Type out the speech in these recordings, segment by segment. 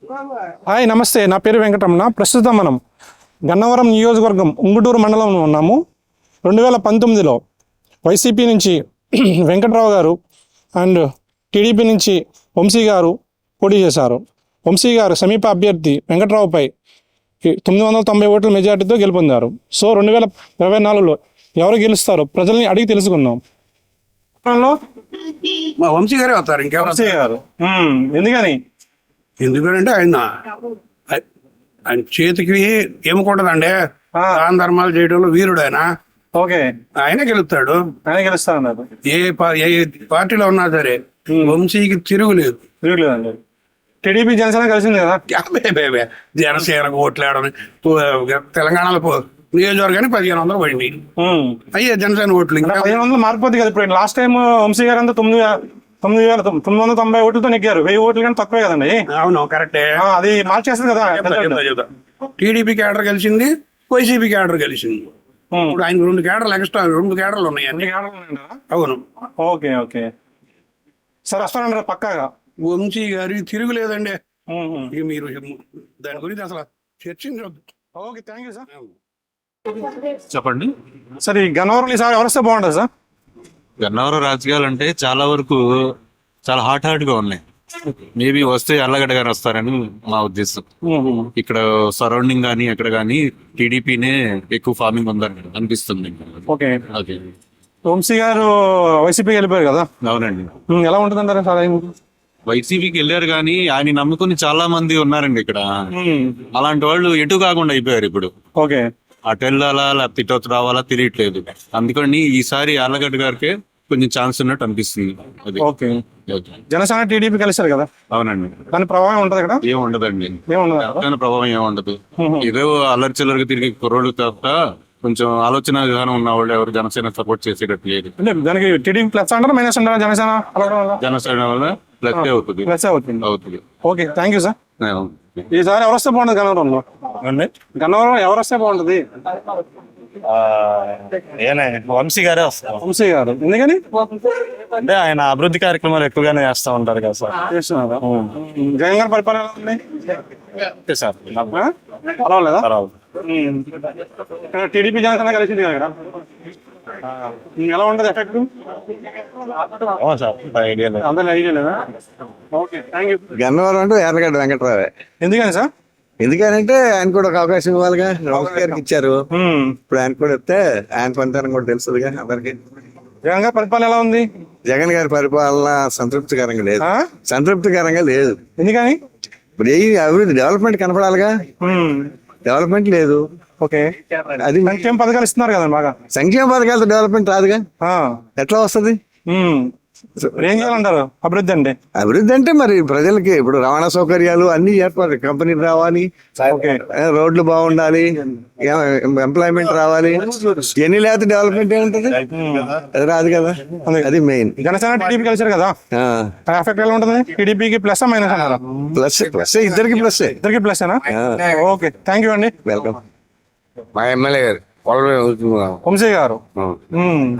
Hi నమస్తే, నా పేరు వెంకటరమణ. ప్రస్తుతం మనం గన్నవరం నియోజకవర్గం ఉంగుటూరు మండలంలో ఉన్నాము. 2019లో వైసీపీ నుంచి వెంకట్రావు గారు అండ్ టీడీపీ నుంచి వంశీ గారు పోటీ చేశారు. వంశీ గారు సమీప అభ్యర్థి వెంకట్రావుపై 990 ఓట్ల మెజార్టీతో గెలుపొందారు. సో 2024లో ఎవరు గెలుస్తారో ప్రజల్ని అడిగి తెలుసుకుందాం. మా వంశీ గారే వస్తారు, ఇంకెవరు? వంశీ గారు. ఎందుకని? ఎందుకంటే ఆయన చేతికి ఏమకూడదండి, దాన ధర్మాలు చేయడంలో వీరుడు ఆయన. ఓకే, ఆయనే గెలుస్తాడు. ఆయన గెలుస్తారన్నారు. ఏ పార్టీలో ఉన్నా సరే వంశీకి తిరుగులేదు. తిరుగులేదండి. టీడీపీ జనసేన కలిసింది కదా. జనసేనకు ఓట్లేడని తెలంగాణలో నియోజకవర్గానికి 1500 పడింది. అయ్యే జనసేన ఓట్లు ఇంకా 1500 మారిపోద్ది కదా. ఇప్పుడు లాస్ట్ టైం వంశీ గారు అంతా 9,990 ఓట్లతో నెగ్గారు. 1000 ఓట్లు కానీ తక్కువే కదండి. అవును, కరెక్టే. అది మార్చేస్తుంది కదా. టీడీపీ క్యాడర్ కలిసింది, వైసీపీ క్యాడర్ కలిసింది. ఇప్పుడు ఆయన 2 క్యాడర్లు ఎక్స్ట్రా, 2 క్యాడర్లు ఉన్నాయి. అవును. ఓకే ఓకే సార్, వస్తానంటారా పక్కాగా? వంశీ గారి తిరుగులేదండి. ఇక మీరు దాని గురించి అసలు చర్చించవద్దు. Okay, thank you sir. చెప్పండి సార్, ఈ గన్నవరం ఈసారి ఎవరు వస్తే బాగుంటుంది సార్? గన్నవరం రాజకీయాలు అంటే చాలా వరకు చాలా హాట్ గా ఉన్నాయి. మేబీ వస్తే అల్లగడ్డ గారు వస్తారని మా ఉద్దేశం. ఇక్కడ సరౌండింగ్ గానీ ఎక్కడ గానీ టీడీపీనే ఎక్కువ ఫార్మింగ్ ఉందని అనిపిస్తుంది. Okay okay. వంశీ గారు వైసీపీకి వెళ్ళిపోయారు కదా. అవునండి. ఎలా ఉంటుంది అంటారా సార్? వైసీపీకి వెళ్ళారు కానీ ఆయన నమ్ముకుని చాలా మంది ఉన్నారండి ఇక్కడ. అలాంటి వాళ్ళు ఎటు కాకుండా అయిపోయారు ఇప్పుడు. ఓకే, అటు వెళ్ళాలా లేకపోతే ఇటు రావాలా తెలియట్లేదు. అందుకని ఈసారి ఆర్లగడ్డ గారికి కొంచెం ఛాన్స్ ఉన్నట్టు అనిపిస్తుంది. ఓకే. జనసేన టీడీపీ కలిసారు కదా. అవునండి. దాని ప్రభావం ఉంటది ఇక్కడ? ఏం ఉండదండి, ఏముండదు. ప్రభావం ఏముండదు. ఏదో అల్లరి చిల్లరికి తిరిగి కుర్రోళ్ళు తప్ప కొంచెం ఆలోచన విధానం ఉన్న వాళ్ళు ఎవరు జనసేన సపోర్ట్ చేసేటట్టు లేదు. అంటే దానికి టీడీపీ ప్లస్ అంటారా మైనస్ అంటారా? జనసేన వల్ల ప్లస్ అవుతుంది. ప్లస్ అవుతుంది. Okay, thank you sir. అవును. ఈసారి ఎవరు వస్తే బాగుంటుంది గన్నవరంలో? గన్నవరం ఎవరు వస్తే బాగుంటది? వంశీ గారే వస్తారు. వంశీ గారు. ఎందుకని? అంటే ఆయన అభివృద్ధి కార్యక్రమాలు ఎక్కువగానే చేస్తా ఉంటారు కదా సార్. చేస్తున్నారా? జగన్ గారి పరిపాలన ఎలా ఉంది సార్? పర్వాలేదా? టీడీపీ జనసేన కలిసింది కదా. ఎలా ఉంటది ఎఫెక్ట్? అందరూ ఐడియా లేదా? Okay, thank you. గన్నవరం అంటే ఎర్రగడ్డ వెంకట్రావే. ఎందుకని సార్? ఎందుకనంటే ఆయన కూడా ఒక అవకాశం ఇవ్వాలిగా. రావు గారికి ఇచ్చారు, ఇప్పుడు ఆయన కూడా ఇస్తే ఆయన పనితనం కూడా తెలుస్తుందిగా అందరికి. జగన్ గారి పరిపాలన ఎలా ఉంది? జగన్ గారి పరిపాలన సంతృప్తికరంగా లేదు. సంతృప్తికరంగా లేదు. ఎందుకని? ఇప్పుడు ఏ అభివృద్ధి డెవలప్మెంట్ కనపడాలిగా. డెవలప్మెంట్ లేదు. ఓకే, అది సంక్షేమ పథకాలు ఇస్తున్నారు కదా బాగా. సంక్షేమ పథకాలతో డెవలప్మెంట్ రాదుగా. ఎట్లా వస్తుంది? ఏం చేయాలంటారు అభివృద్ధి అంటే? అభివృద్ధి అంటే మరి ప్రజలకి ఇప్పుడు రవాణా సౌకర్యాలు అన్ని ఏర్పాటు, కంపెనీలు రావాలి, రోడ్లు బాగుండాలి, ఎంప్లాయ్మెంట్ రావాలి. ఎన్ని లేకపోతే డెవలప్మెంట్ ఏముంటది? అది రాదు కదా. అది మెయిన్. జనసేన టీడీపీ కలిసారు కదా, ఎఫెక్ట్ ఎలా ఉంటుంది? టీడీపీకి ప్లస్ మైనస్ అన్నారా? ప్లస్ ప్లస్, ఇద్దరికి ప్లస్. ఇద్దరికి ప్లస్ ఏనా? ఓకే, థ్యాంక్ యూ అండి. వెల్కమ్. మా ఎమ్మెల్యే గారు వంశీ గారు.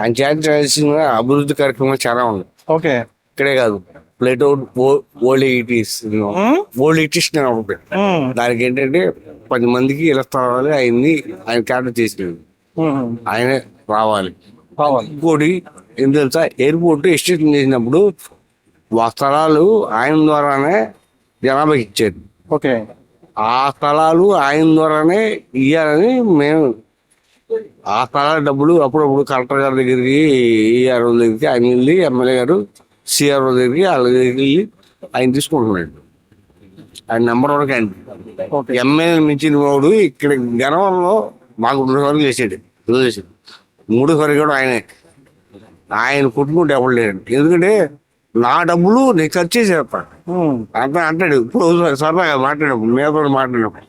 ఆయన చేయాల్సిన అభివృద్ధి కార్యక్రమాలు చాలా ఉన్నాయి. ఓకే, ఇక్కడే కాదు, ప్లేట్ ఓల్డ్ ఎలక్ట్రీషియన్ ఒకటి. దానికి ఏంటంటే 10 మందికి ఇలా స్థలాలు ఆయన్ని ఆయన క్యాటర్ చేసినవి. ఆయనే రావాలి. ఇంకోటి ఏం తెలుసా, ఎయిర్పోర్ట్ ఎస్టేషన్ చేసినప్పుడు ఆ స్థలాలు ఆయన ద్వారానే జనాభాకి ఇచ్చారు. ఓకే, ఆ స్థలాలు ఆయన ద్వారానే ఇయ్యాలని మేము ఆ స్థలాల డబ్బులు అప్పుడప్పుడు కలెక్టర్ గారి దగ్గరికి, ఈఆర్ఓ దగ్గరికి ఆయన వెళ్ళి, ఎమ్మెల్యే గారు సిఆర్ఓ దగ్గరికి వాళ్ళ దగ్గరికి వెళ్ళి ఆయన తీసుకుంటున్నాడు. ఆయన నెంబర్ 1 క్యాండిడేట్. ఎమ్మెల్యే మించిన వాడు ఇక్కడ గణవరంలో మాకు 2 సార్లు చేసాడు. 3 సార్లు కూడా ఆయనే. ఆయన కుటుంబం డబ్బులు లేడు. ఎందుకంటే నా డబ్బులు నేను ఖర్చు చేసేస్తాను అంటాడు. ఇప్పుడు సరదాగా మాట్లాడినప్పుడు, మీద మాట్లాడినప్పుడు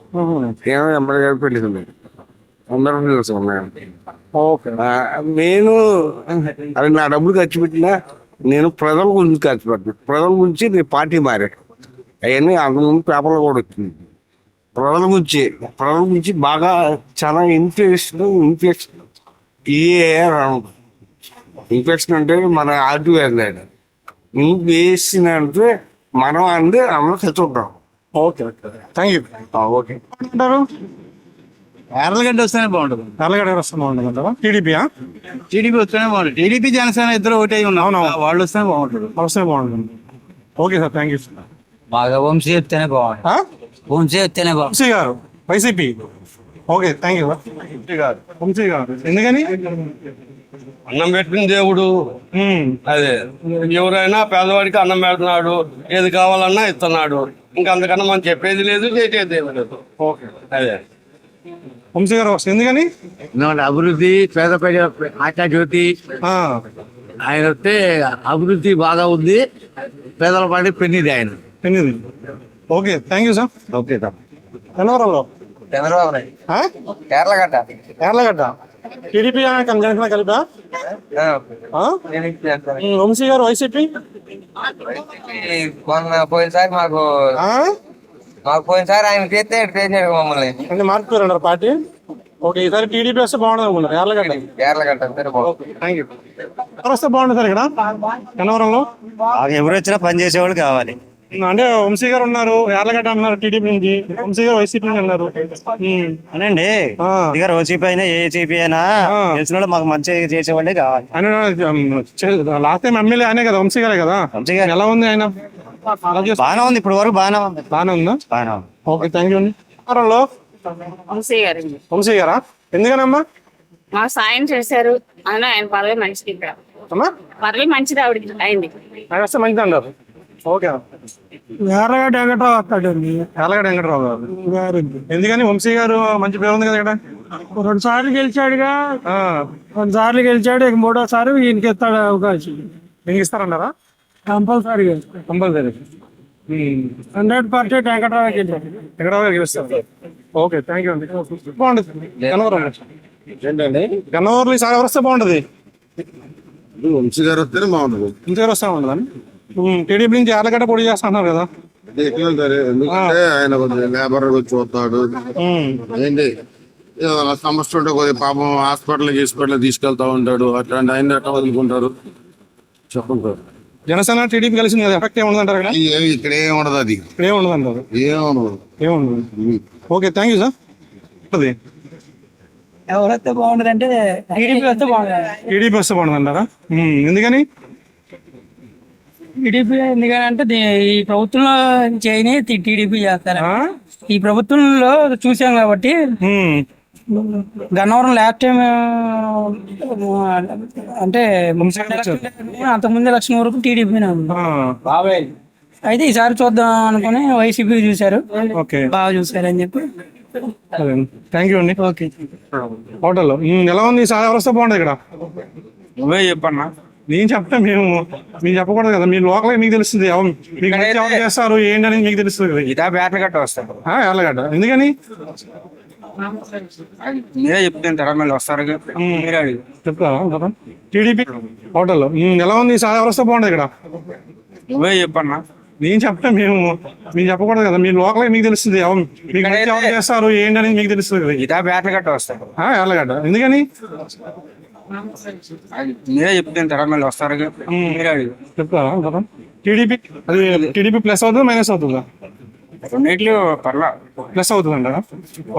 ఏమో ఎమ్మెల్యే గారు పెళ్లి అందరూ తెలుసు. నేను అది నా డబ్బులు ఖర్చు పెట్టినా నేను ప్రజల గురించి ఖర్చు పెట్టాను. ప్రజల గురించి నేను పార్టీ మారాను. అవన్నీ అంతకుముందు పేపర్లో కూడా వచ్చింది. ప్రజల గురించి బాగా చాలా ఇన్ఫ్లెక్షన్ ఇన్ఫెక్షన్ అంటే మన ఆర్టీ వేసినాడు. ఇన్ఫెక్షన్ అంటే మనం అందరూ కలిసి ఉంటాం. Okay okay thank you. Okay. అంటారు ఎర్రగడ్డ వస్తేనే బాగుంటుంది. ఎర్లగడ్డ వస్తే బాగుంటుంది అంటారా? టీడీపీయా? టీడీపీ వస్తేనే బాగుంటుంది. టీడీపీ జనసేన ఇద్దరు ఒకటే ఉన్నారు. వాళ్ళు వస్తేనే బాగుంటుంది. వస్తే బాగుంటుంది. Okay sir thank you. బాగా వంశీ చెప్తేనే బాగుంది. వంశీ చెప్తేనే బాగుంది. Vamshi garu YCP. Okay thank you sir. Vamshi garu ఎందుకని? అన్నం పెట్టిన దేవుడు. అదే ఎవరైనా పేదవాడికి అన్నం పెడుతున్నాడు, ఏది కావాలన్నా ఇస్తున్నాడు. ఇంకా అందుకన్నా మనం చెప్పేది లేదు, చేసేది లేదు. ఓకే అదే వంశీ గారు వస్తే ఎందుకని? అభివృద్ధి పేద ప్రజల ఆశా జ్యోతి ఆ, ఆయన వస్తే అభివృద్ధి బాగా ఉంది. పేదల పాటి పెన్నిది ఆయన. ఎనిమిది. Okay thank you sir. Okay sir. ఎన్నవరంలో చంద్రబాబు కేరళగడ్డ ఎర్లగడ్డ టీడీపీ జనసేన కలిపా? వంశీ గారు వైసీపీ. పోయినసారి మాకు పోయినసారి ఆయన చేస్తే చేసాడు మమ్మల్ని. అంటే మార్పుతారు అంటారు పార్టీ. ఓకే ఈసారి టీడీపీ వస్తే బాగుంటుంది అనుకున్నారు ఎర్లగడ్డ. కేరళగడ్డ thank you. ఎవరు వస్తే బాగుంటుంది సార్ ఇక్కడ గన్నవరంలో? ఎవరు వచ్చినా పని చేసేవాళ్ళు కావాలి. అంటే వంశీ గారు ఉన్నారు, యార్లగడ్డ అన్నారు టీడీపీ నుంచి, వంశీ గారు వైసీపీ నుంచి అన్నారు. అనండి ఇక ఓసీపీ అయినా ఏసీపీ అయినా తెలిసిన వాళ్ళు మాకు మంచి చేసేవాళ్ళే కావాలి. ఆయన లాస్ట్ టైం ఎమ్మెల్యే ఆయనే కదా, వంశీ గారే కదా. వంశీ గారు ఎలా ఉంది ఆయన? బాగానే ఉంది, ఇప్పుడు వరకు బాగానే ఉంది. బాగానే ఉందా? బాగానే ఉంది. ఓకే థ్యాంక్ యూ అండి. గన్నవరంలో వంశీ గారు వంశీ గారా? ఎందుకనమ్మా? మాకు సాయం చేశారు. అందులో ఆయన పదవి మంచిది. ఇక్కడ అమ్మా పదవి మంచిది ఆవిడకి అయింది. ఆయన వస్తే మంచిది అంటారు. ఓకే ఎర్రగడ్డ వెంకటరావు వస్తాడండి. యార్లగడ్డ వెంకటరావు గారు ఎందుకని? వంశీ గారు మంచి పేరు ఉంది కదా ఇక్కడ. 2 సార్లు గెలిచాడుగా. ఆ, 2 సార్లు గెలిచాడు. ఇక 3వ సారి ఈయనకి ఇస్తాడు అవకాశం. మీకు ఇస్తారంటారా? కంపల్సరీగా కంపల్సరీ. 100% వెంకటరావు గెలిచాడు. వెంకటరావు గారు గెలుస్తారు. ఓకే థ్యాంక్ యూ అండి. బాగుంటుంది గన్నవరం. గన్నవరంలో ఈసారి ఎవరు వస్తే బాగుంటుంది? వంశీ గారు వస్తేనే బాగుంటుంది. వంశీ గారు వస్తే బాగుంటుందని టీడీపీ నుంచి యార్లగడ్డ పోటీ చేస్తున్నారు కదా. సరే ఎందుకంటే ఆయన కొంచెం లేబర్ వచ్చి వస్తాడు. ఏంటి ఏదైనా సమస్య ఉంటే కొద్దిగా పాపం హాస్పిటల్ తీసుకెళ్తా ఉంటాడు. అట్లాంటి ఆయన ఎట్లా వదులుకుంటారు చెప్పండి సార్. జనసేన టీడీపీ కలిసింది కదా, ఎఫెక్ట్ ఏముందంటారు ఇక్కడ? ఇక్కడ ఏం ఉండదు, అది ఇక్కడ ఏముండదు అంటారు. ఏముండదు. ఏముండదు. Okay thank you sir. ఎవరైతే బాగుండదు అంటే టీడీపీ వస్తే బాగుంటుంది. టీడీపీ వస్తే బాగుంటుంది అంటారా? ఎందుకని? టీడీపీ ఎందుకంటే ఈ ప్రభుత్వంలో చేయని టీడీపీ చేస్తారు. ఈ ప్రభుత్వంలో చూసాం కాబట్టి గన్నవరం లాస్ట్ టైం అంటే అంతకుముందు ఎలక్షన్ వరకు టీడీపీ అయితే ఈసారి చూద్దాం అనుకుని వైసీపీ చూశారు. ఓకే బాగా చూసారు అని చెప్పి. థ్యాంక్ యూ అండి. ఓకే హోటల్లో ఎలా ఉంది ఈసారి ఎవరు వస్తే బాగుంటుంది ఇక్కడ? నువ్వే చెప్పన్నా. నేను చెప్తా, మేము చెప్పకూడదు కదా. మీ లోకల్ మీకు తెలుస్తుంది మీకు మంచి ఎవరు చేస్తారు ఏంటి అనేది మీకు తెలుస్తుంది కదా. ఇదా బ్యాట్లు గట్ట వస్తారు. ఎర్లగడ్డ ఎందుకని? మీరే చెప్తాను తర్వాత మళ్ళీ వస్తారు. మీరే అడిగి చెప్తారా? టీడీపీ హోటల్లో ఎలా ఉంది ఈసారి ఎవరు వస్తే బాగుంటుంది ఇక్కడ? నువ్వే చెప్పన్నా. నేను చెప్తా, మేము చెప్పకూడదు కదా. మీ లోకల్ మీకు తెలుస్తుంది మీకు మంచి ఎవరు చేస్తారు ఏంటి అనేది మీకు తెలుస్తుంది కదా. ఇదా బ్యాట్లు గట్ట వస్తారు. ఎర్లగడ్డ ఎందుకని? మీరే చెప్తాను తర్వాత మళ్ళీ వస్తారు. మీరే అడిగి చెప్తారా? టీడీపీ అది టీడీపీ ప్లస్ అవుతుందా మైనస్ అవుతుందా? రెండిట్లు పర్లా ప్లస్ అవుతుంది అంటారా?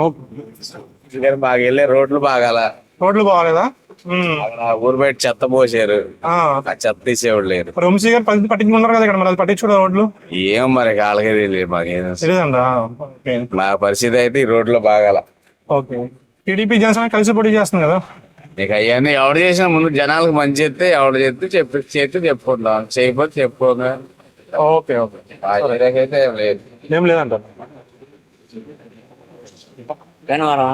ఓకే. బాగా వెళ్ళే రోడ్లు బాగాల. రోడ్లు బాగాలేదా? ఊరు బయట చెత్త పోసారు. ఆ, ఆ చెత్త తీసేవాళ్ళు లేరు. మరి వంశీ గారు పట్టించుకున్నారు కదా ఇక్కడ, మరి అది పట్టించుకోవడం రోడ్లు ఏం మరి వాళ్ళకే తెలియదు, మాకేం తెలియదండా? ఓకే మా పరిస్థితి అయితే ఈ రోడ్లు బాగాల. ఓకే. టీడీపీ జనసేన కలిసి పోటీ చేస్తుంది కదా. నీకు అవన్నీ ఎవడు చేసినా ముందు జనాలకు మంచి చేస్తే ఎవడు చేస్తే చెప్పుకుంటాం, చేయకపోతే చెప్పుకోగా. ఓకే ఓకే అయితే ఏం లేదు. ఏం లేదంటారు. గన్నవరం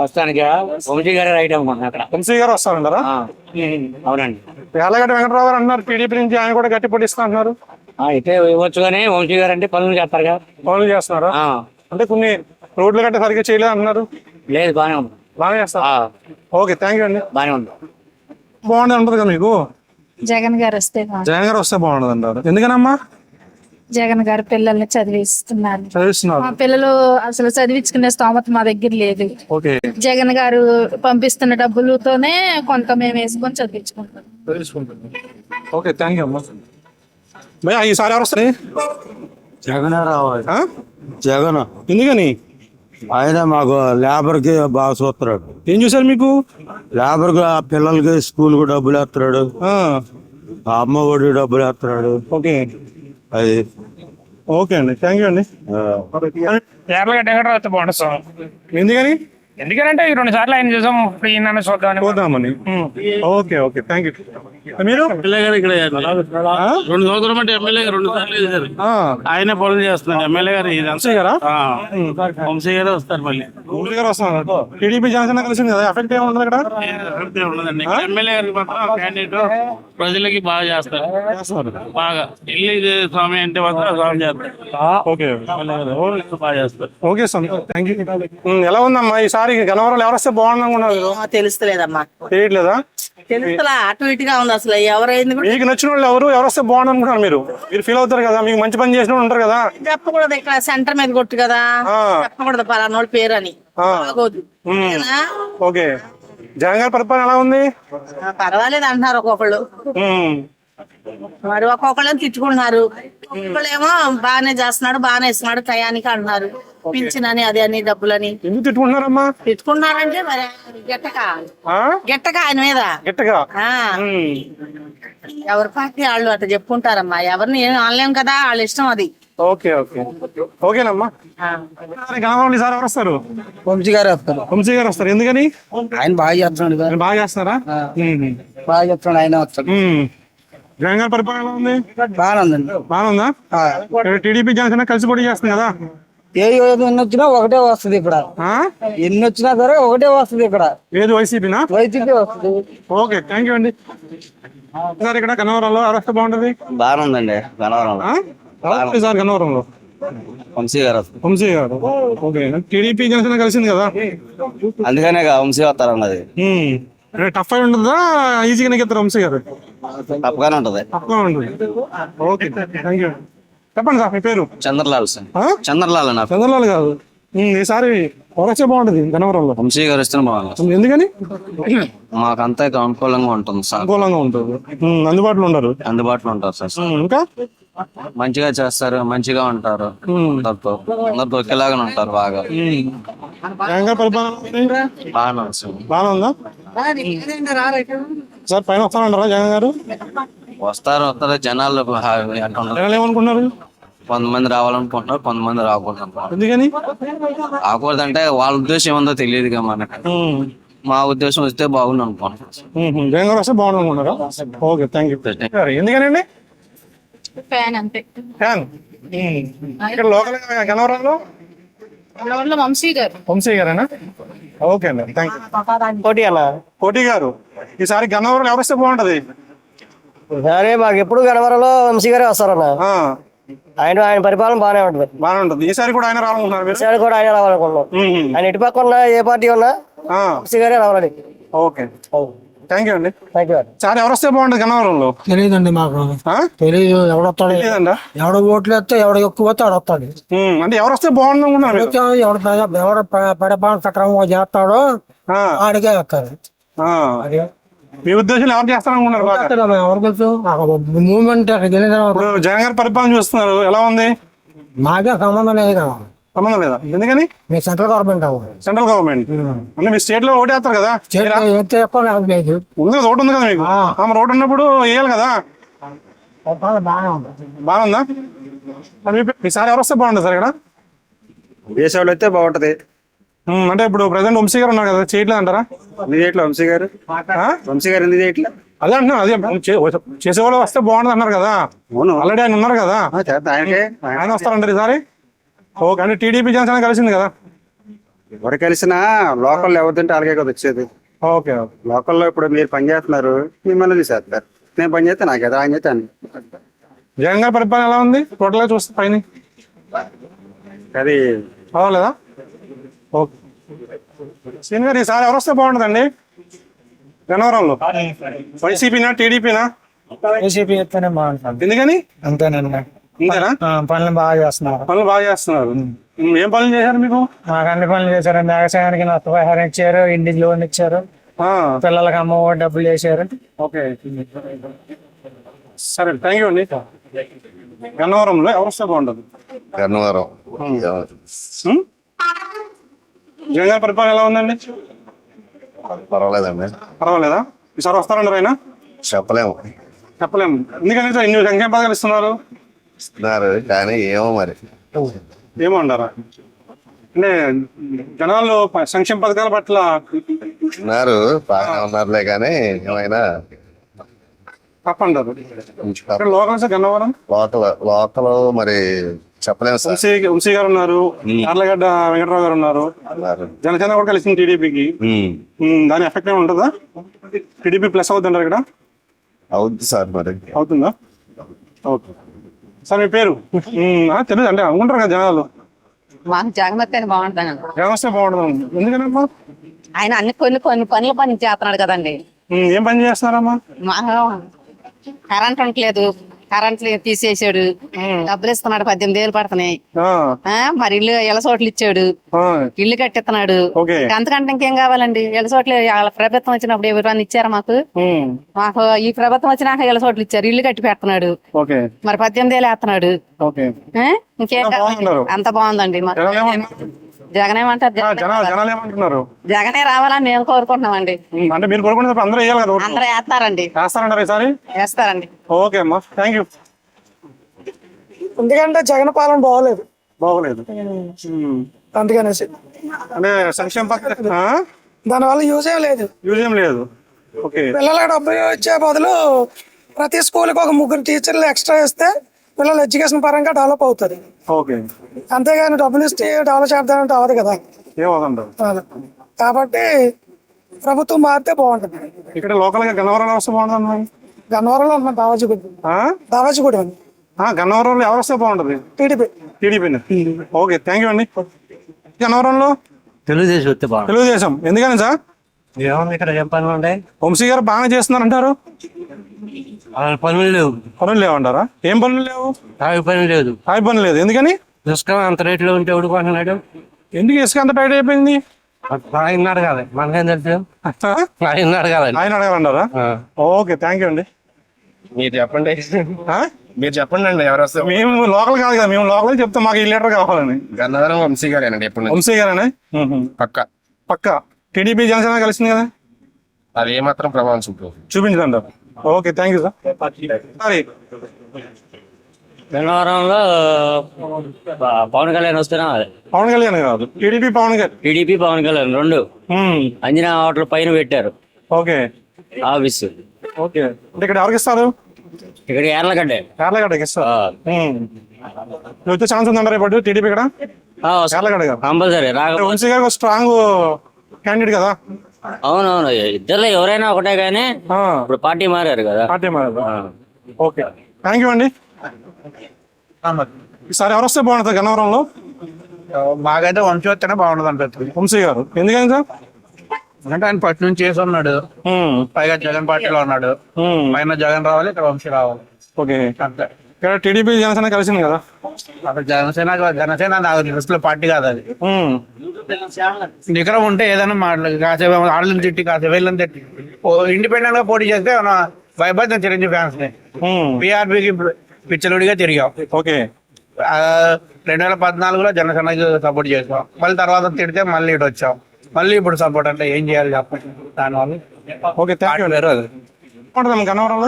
వస్తానికి వంశీ గారే రైట్ అనుకుంటున్నా అక్కడ. వంశీ గారు వస్తారంటారా? అవునండి. యార్లగడ్డ వెంకటరావు గారు అన్నారు టీడీపీ నుంచి, ఆయన కూడా గట్టి పోటీ ఇస్తా అంటున్నారు. అయితే ఇవ్వచ్చు కానీ వంశీ గారు అంటే పనులు చేస్తారు కదా. పనులు చేస్తున్నారా? అంటే కొన్ని రోడ్లు గట్ట సరిగ్గా చేయలేదు అంటున్నారు. లేదు బాగానే ఉంది. బాగా చేస్తారా? ఓకే థ్యాంక్ యూ అండి. బాగానే ఉంది. బాగుంది ఉంటుంది కదా మీకు. జగన్ గారు వస్తే జగన్ గారు వస్తే బాగుంటుంది అంటారు. ఎందుకనమ్మా? జగన్ గారు పిల్లల్ని చదివిస్తున్నారు. చదివిస్తున్నారు. మా పిల్లలు అసలు చదివించుకునే స్తోమత మా దగ్గర లేదు. ఓకే జగన్ గారు పంపిస్తున్న డబ్బులతోనే కొంత మేము వేసుకొని చదివించుకుంటాం. ఓకే థ్యాంక్ యూ అమ్మా. భయ్యా ఈసారి ఎవరు వస్తారు? జగన్ రావాలి. ఆ? జగన్ ఎందుకని? ఆయన మాకు లేబర్ కి బాగా చూస్తున్నాడు. ఏం చూసారు మీకు? లేబర్ కి ఆ పిల్లలకి స్కూల్ కు డబ్బులు వేస్తున్నాడు, ఆ, ఆ అమ్మ ఒడి డబ్బులు వేస్తున్నాడు. ఓకే అది ఓకే అండి, థ్యాంక్ యూ అండి. ఎర్రగడ్డ వెంకటరావు వస్తే బాగుంటుంది సార్. ఎందుకని? ఎందుకంటే ఈ 2 సార్లు ఆయన చూసాం, ఇప్పుడు ఈయన చూద్దామని. పోదామని. Okay okay, thank you. మీరు ఎమ్మెల్యే గారు ఇక్కడ ఆ? 2 సంవత్సరం అంటే ఎమ్మెల్యే 2 సార్లు చేశారు. ఆ, ఆయనే పనులు చేస్తున్నాడు ఎమ్మెల్యే గారు. వంశీ గారా? వంశీ గారే వస్తారు మళ్ళీ. ఊరి గారు వస్తున్నారు. టీడీపీ జనసేన కలిసింది కదా, ఎఫెక్ట్ ఏమి ఉండదు ఇక్కడ? ఉండదండి ఎమ్మెల్యే గారికి మాత్రం క్యాండిడేట్ ప్రజలకి బాగా చేస్తారు. చేస్తున్నారు. బాగా ఇల్లు స్వామి అంటే మాత్రం స్వామి చేస్తారు. ఓకే బాగా చేస్తారు. Okay sir, thank you. ఎలా ఉందమ్మా ఈసారి గన్నవరంలో ఎవరు వస్తే బాగుంది అనుకున్నారు మీరు? తెలుస్తలేదమ్మా, తెలియట్లేదా? తెలుస్తలా అటు ఇటుగా ఉంది అసలు. ఎవరైంది కూడా మీకు నచ్చిన వాళ్ళు ఎవరు వస్తే బాగుంది అనుకుంటారు మీరు? మీరు ఫీల్ అవుతారు కదా, మీకు మంచి పని చేసిన వాళ్ళు ఉంటారు కదా. చెప్పకూడదు, ఇక్కడ సెంటర్ మీద కొట్టు కదా, ఆ. చెప్పకూడదు పలానోళ్ళ పేరు అని. ఆ. బాగోదు. ఓకేనా? ఓకే, జగన్ గారి పరిపాలన ఎలా ఉంది? పర్వాలేదు అంటున్నారు ఒక్కొక్కళ్ళు, ఉమ్, మరి ఒక్కొక్కళ్ళని తిట్టుకుంటున్నారు. ఒక్కొక్కళ్ళేమో బాగానే చేస్తున్నాడు, బాగానే ఇస్తున్నాడు టయానికి అంటున్నారు. పింఛనని అది అని డబ్బులని ఎందుకు తిట్టుకుంటున్నారమ్మా? తిట్టుకుంటున్నారంటే మరి గెట్టక ఆ? గెట్టక ఆయన మీద. గట్టిగా. ఆ. ఉమ్, ఎవరి పార్టీ వాళ్ళు అట్లా చెప్పుకుంటారమ్మా, ఎవరిని ఏం అనలేం కదా, వాళ్ళ ఇష్టం అది. ఓకే ఓకే, ఓకేనమ్మా. గన్నవరం ఈసారి ఎవరు వస్తారు? వంశీ గారు వస్తారు. వంశీ గారు వస్తారు. ఎందుకని? ఆయన బాగా చేస్తున్నాడు, ఆయన బాగా చేస్తున్నారా? బాగా చెప్తున్నాడు, ఆయన వస్తాడు. జగన్ గారి పరిపాలన ఎలా ఉంది? బాగానే ఉందండి. బాగుందా? టీడీపీ జనసేన కలిసి పోటీ చేస్తుంది కదా. ఎన్ని వచ్చినా ఒకటే వస్తుంది ఇక్కడ. ఆ? ఎన్ని వచ్చినా సరే ఒకటే వస్తుంది ఇక్కడ. ఏది వైసీపీనా? వైసీపీ వస్తుంది. ఓకే, థ్యాంక్ యూ అండి. సార్ ఇక్కడ గన్నవరంలో అరెస్ట్ బాగుంటది. బాగానే ఉందండి గన్నవరంలో. సార్ గన్నవరంలో వంశీ గారు వంశీ గారు. ఓకే, టీడీపీ జనసేన కలిసింది కదా, అందుకనే వంశీ వస్తారు అన్నది. టఫ్ అయి ఉంటుందా, ఈజీగా ఎత్తారు వంశీ గారు? తప్పగానే ఉంటది. తక్కువ ఉంటుంది. Okay, thank you. చెప్పండి సార్, మీ పేరు? చంద్రలాల్ సార్. ఆ? చంద్రలాల్ అన్న. చంద్రలాల్ కాదు. ఈసారి వరసే బాగుంటది గన్నవరంలో. వంశీ గారు ఇష్టం బాగుంది. ఎందుకని? మాకంతా అనుకూలంగా ఉంటుంది సార్. అనుకూలంగా ఉంటుంది. అందుబాటులో ఉండరు. అందుబాటులో ఉంటారు సార్. ఇంకా మంచిగా చేస్తారు, మంచిగా ఉంటారు. అందరితో ఒకేలాగానే ఉంటారు. బాగా జగన్ గారి పరిపాలన బాగానే ఉంది సార్. బాగానే ఉందా సార్? పైన వస్తానంటారా జగన్ గారు? వస్తారు జనాలు అంటున్నారు. జనాలు ఏమనుకున్నారు? కొంతమంది రావాలనుకుంటున్నారు, కొంతమంది రాకూడదు. ఎందుకని? రాకూడదంటే వాళ్ళ ఉద్దేశం ఏముందో తెలియదుగా మనకి. మా ఉద్దేశం వస్తే బాగుంది అనుకుంటున్నాను. జగన్ గారు వస్తే బాగుంది అనుకుంటారా? Okay, thank you. ఎందుకనండి? ఫ్యాన్ అంతే. ఫ్యాన్. ఇక్కడ లోకల్ గన్నవరంలో వంశీ గారు. వంశీ గారేనా? ఓకే అండి, థ్యాంక్ యూ. పోటీ అన్న. కోటి గారు, ఈసారి గన్నవరం ఎవరు వస్తే బాగుంటది? సరే, మాకు ఎప్పుడు గణవరంలో వంశీ గారే వస్తారన్న. ఆయన పరిపాలన బాగానే ఉంటుంది. బాగానే ఉంటుంది. ఈసారి కూడా ఆయన రావాలనుకుంటున్నారు మీరు? ఈసారి కూడా ఆయన రావాలనుకున్నాం. ఆయన ఎటుపక్క ఉన్నా, ఏ పార్టీ ఉన్నా వంశీ గారే రావాలని. ఓకే, థ్యాంక్ యూ అండి. Thank you. సార్ ఎవరు వస్తే బాగుంటుంది గన్నవరంలో? తెలియదండి మాకు. తెలియదు ఎవడొస్తాడు. లేదండి, ఎవడ ఓట్లు వేస్తే ఎవడ ఎక్కువ వస్తే ఆడొస్తాడు. అంటే ఎవరు వస్తే బాగుంది అనుకుంటున్నారు మీరు? ఎవడ పరిపాలన సక్రమంగా చేస్తాడో ఆడికే వస్తారు. మీ ఉద్దేశం ఎవరు చేస్తారనుకుంటున్నారు బాగా? ఎవరు తెలుసు మూవ్మెంట్ ఇప్పుడు జగన్ గారి పరిపాలన చూస్తున్నారు, ఎలా ఉంది? మాకే సంబంధం లేదు కదా. సంబంధం లేదా? ఎందుకని? మీ సెంట్రల్ గవర్నమెంట్ సెంట్రల్ గవర్నమెంట్ అంటే మీ స్టేట్ లో ఓటు వేస్తారు కదా. లేదు. ఉంది కదా, ఓటు ఉంది కదా మీకు. రోడ్డు ఉన్నప్పుడు వేయాలి కదా. బాగానే ఉంది. బాగుందా? ఈసారి ఎవరు వస్తే బాగుంటుంది సార్ ఇక్కడ? దేశంలో అయితే బాగుంటది. అంటే ఇప్పుడు ప్రెసెంట్ వంశీ గారు ఉన్నారు కదా, చేయట్లేదు అంటారా? ఎందుకు చేయట్లేదు వంశీ గారు? వంశీ గారు ఎందుకు చేయట్లేదు? అదే అంటున్నా, అదే చేసేవాళ్ళు వస్తే బాగుంటుంది అన్నారు కదా. ఆల్రెడీ ఆయన ఉన్నారు కదా, ఆయన వస్తారంటారు ఈసారి. ఓకే, అంటే టీడీపీ జనసేన కలిసింది కదా. ఎవరు కలిసినా లోకల్ ఎవరిదంటే అలాగే కదా వచ్చేది. ఓకే, లోకల్లో ఇప్పుడు మీరు పని చేస్తున్నారు, మిమ్మల్ని తీసేస్తారు. నేను పని చేస్తే నాకు ఎదురు ఆయన చేస్తాను. జగన్ గారి పరిపాలన ఎలా ఉంది టోటల్ గా చూస్తే పైన? అది అవ్వలేదా? ఓకే, సీన్ గారు ఈసారి ఎవరు వస్తే బాగుంటుందండి గన్నవరంలో? వైసీపీనా టీడీపీనా? వైసీపీ ఎత్తనే బాగుంటుంది. ఎందుకని? అంతేనండి. అంతేనా? పనులు బాగా చేస్తున్నారు. పనులు బాగా చేస్తున్నారు. ఏం పనులు చేశారు మీకు? మాకు అన్ని పనులు చేశారు. వ్యవసాయానికి నష్టపరిహారం ఇచ్చారు, ఇంటికి లోన్ ఇచ్చారు, పిల్లలకి అమ్మ డబ్బులు చేశారు. ఓకే, సరే థ్యాంక్ యూ అండి. గన్నవరంలో ఎవరు వస్తే బాగుంటుంది? గన్నవరం జగన్ గారి పరిపాలన ఎలా ఉందండి? పర్వాలేదండి, పర్వాలేదా? ఈసారి వస్తారంటారు ఆయన? చెప్పలేము. చెప్పలేము. ఎందుకని సార్ ఇన్ని సంక్షేమ పథకాలు ఇస్తున్నారు? ఇస్తున్నారు కానీ ఏమో మరి. ఏమో అంటారా? అంటే జనాలు సంక్షేమ పథకాల పట్ల ఉన్నారు, బాగానే ఉన్నారులే కానీ ఏమైనా తప్పంటారు. ఇక్కడ లోకల్ సార్ గన్నవరం లోకల్ మరి చెప్పలేము సార్. వంశీ గారు ఉన్నారు, యార్లగడ్డ వెంకటరావు గారు ఉన్నారు, జనసేన కూడా కలిసింది టీడీపీకి. దాని ఎఫెక్ట్ ఏమి ఉంటుందా? టీడీపీ ప్లస్ అవుతుంటారు ఇక్కడ? అవుద్ది సార్ మరి. అవుతుందా? ఓకే సార్ మీ పేరు? తెలియదు అంటే అనుకుంటారు కదా జనాలు. మాకు జగన్మోహన్ రెడ్డి బాగుంటాను. జగన్ వస్తే బాగుంటుంది. ఎందుకనమ్మా? ఆయన అన్ని కొన్ని పనులు పని చేస్తున్నాడు కదండి. ఏం పని చేస్తున్నారమ్మా? మాకు కరెంట్ ఉండలేదు, కరెంట్ తీసేసాడు. డబ్బులు ఇస్తున్నాడు, 18,000 పడుతున్నాయి. మరి ఇళ్ళ చోట్ల ఇచ్చాడు, ఇల్లు కట్టిస్తున్నాడు. అంతకంటే ఇంకేం కావాలండి? ఇళ్ళ చోట్ల ప్రభుత్వం వచ్చినప్పుడు ఎవరైనా ఇచ్చారా మాకు? మాకు ఈ ప్రభుత్వం వచ్చినాక ఇళ్ళ చోట్ల ఇచ్చారు, ఇల్లు కట్టి పెడుతున్నాడు. మరి 18,000 వేస్తున్నాడు. ఇంకేం కావాలి? అంత బాగుందండి. జగన్ ఏమంటారు? జగనే రావాలని మేము కోరుకుంటున్నామండి. అంటే మీరు కోరుకుంటున్నారు అందరూ వేయాలి కదా? అందరూ వేస్తారండి. వేస్తారంటారు ఈసారి? వేస్తారండి. ఓకే అమ్మా, థ్యాంక్ యూ. ఎందుకంటే జగన్ పాలన బాగోలేదు అందుకనేసి. అంటే సంక్షేమ పథకం దానివల్ల యూజ్ ఏం లేదు. ఓకే. పిల్లలకు డబ్బు ఇచ్చే బదులు ప్రతి స్కూల్కి ఒక 3 టీచర్లు ఎక్స్ట్రా ఇస్తే పిల్లలు ఎడ్యుకేషన్ పరంగా డెవలప్ అవుతుంది. ఓకే. అంతేగాని డబ్బులు ఇస్తే డెవలప్ చేద్దామంటే అవ్వదు కదా. కాబట్టి ప్రభుత్వం మారితే బాగుంటుంది. ఇక్కడ లోకల్ గా గన్నవరంలో వస్తే బాగుంటుంది. గన్నవరంలో ఉన్న దావాజిగూడ గన్నవరంలో ఎవరు వస్తే బాగుంటుంది? టీడీపీ. ఓకే థ్యాంక్ యూ అండి. గన్నవరంలో తెలుగుదేశం. ఎందుకని సార్? ఇక్కడ ఏం పనులు ఉన్నాయి? వంశీ గారు బాగానే చేస్తున్నారు అంటారు. పనులు లేవంటారా? ఏం పనులు లేవు? పని లేదు. ఎందుకని? ఇసుక అంత రేట్లో ఉంటే ఉడుకుంటున్నాడు. ఎందుకు ఇసుక అంత టైట్ అయిపోయింది? ఆయన అడగాలి, మనకేం తెలుసు? ఆయన అడగాలంటారా? ఓకే థ్యాంక్ యూ అండి. మీరు చెప్పండి అండి ఎవరు వస్తారు? మేము లోకల్ కాదు కదా, మేము లోకల్ చెప్తాం మాకు ఈ లీటర్ కావాలని. గన్నవరం వంశీ గారేనండి. ఎప్పుడు వంశీ గారేనా? పక్క టీడీపీ జనసేన కలిసింది కదా, అది ఏమాత్రం ప్రభావం చూపించండి. Okay thank you sir. గన్నవరంలో పవన్ కళ్యాణ్ వస్తున్నా? పవన్ కళ్యాణ్ కాదు, టీడీపీ పవన్ కళ్యాణ్ 2 అంజనా హోటల్ పైన పెట్టారు. Okay office. ఓకే అంటే ఇక్కడ ఎవరికి ఇస్తారు? ఇక్కడ యార్లగడ్డకి ఇస్తారు. వచ్చే ఛాన్స్ ఉందంటారు ఇప్పుడు టీడీపీ ఇక్కడ? యార్లగడ్డ గారు కంపల్సరీ. వంశీ గారు స్ట్రాంగ్ క్యాండిడేట్ కదా. అవునవును, ఇద్దరు ఎవరైనా ఒకటే కానీ ఇప్పుడు పార్టీ మారారు కదా. ఓకే థ్యాంక్ యూ అండి. ఈసారి ఎవరు వస్తే బాగుంటుంది గన్నవరంలో? బాగైతే వంశీ వస్తేనే బాగుంటుంది అనిపిస్తుంది. వంశీ గారు ఎందుకని సార్? అంటే ఆయన పట్టి నుంచి చేసి ఉన్నాడు, పైగా జగన్ పార్టీలో ఉన్నాడు. పైన జగన్ రావాలి, ఇక్కడ వంశీ రావాలి. ఓకే అంతే. ఇక్కడ టీడీపీ జనసేన కలిసింది కదా. అక్కడ జనసేన నాకు దృష్టిలో పార్టీ కాదు అది. నికరం ఉంటే ఏదైనా మాట్లాడు, కాసేపు ఆళ్ళని తిట్టి కాసేపు వీళ్ళని తిట్టి ఇండిపెండెంట్ గా పోటీ చేస్తే భయపడిన చిరంజీవి ఫ్యాన్స్ ని పిఆర్పీకి పిచ్చలుడిగా తిరిగాం. ఓకే 2014లో జనసేనకి సపోర్ట్ చేసాం, మళ్ళీ తర్వాత తిడితే మళ్ళీ ఇటు వచ్చాం, మళ్ళీ ఇప్పుడు సపోర్ట్ అంటే ఏం చేయాలి చెప్పండి. దానివల్ల ఓకే థ్యాంక్ యూ. గన్నవరంలో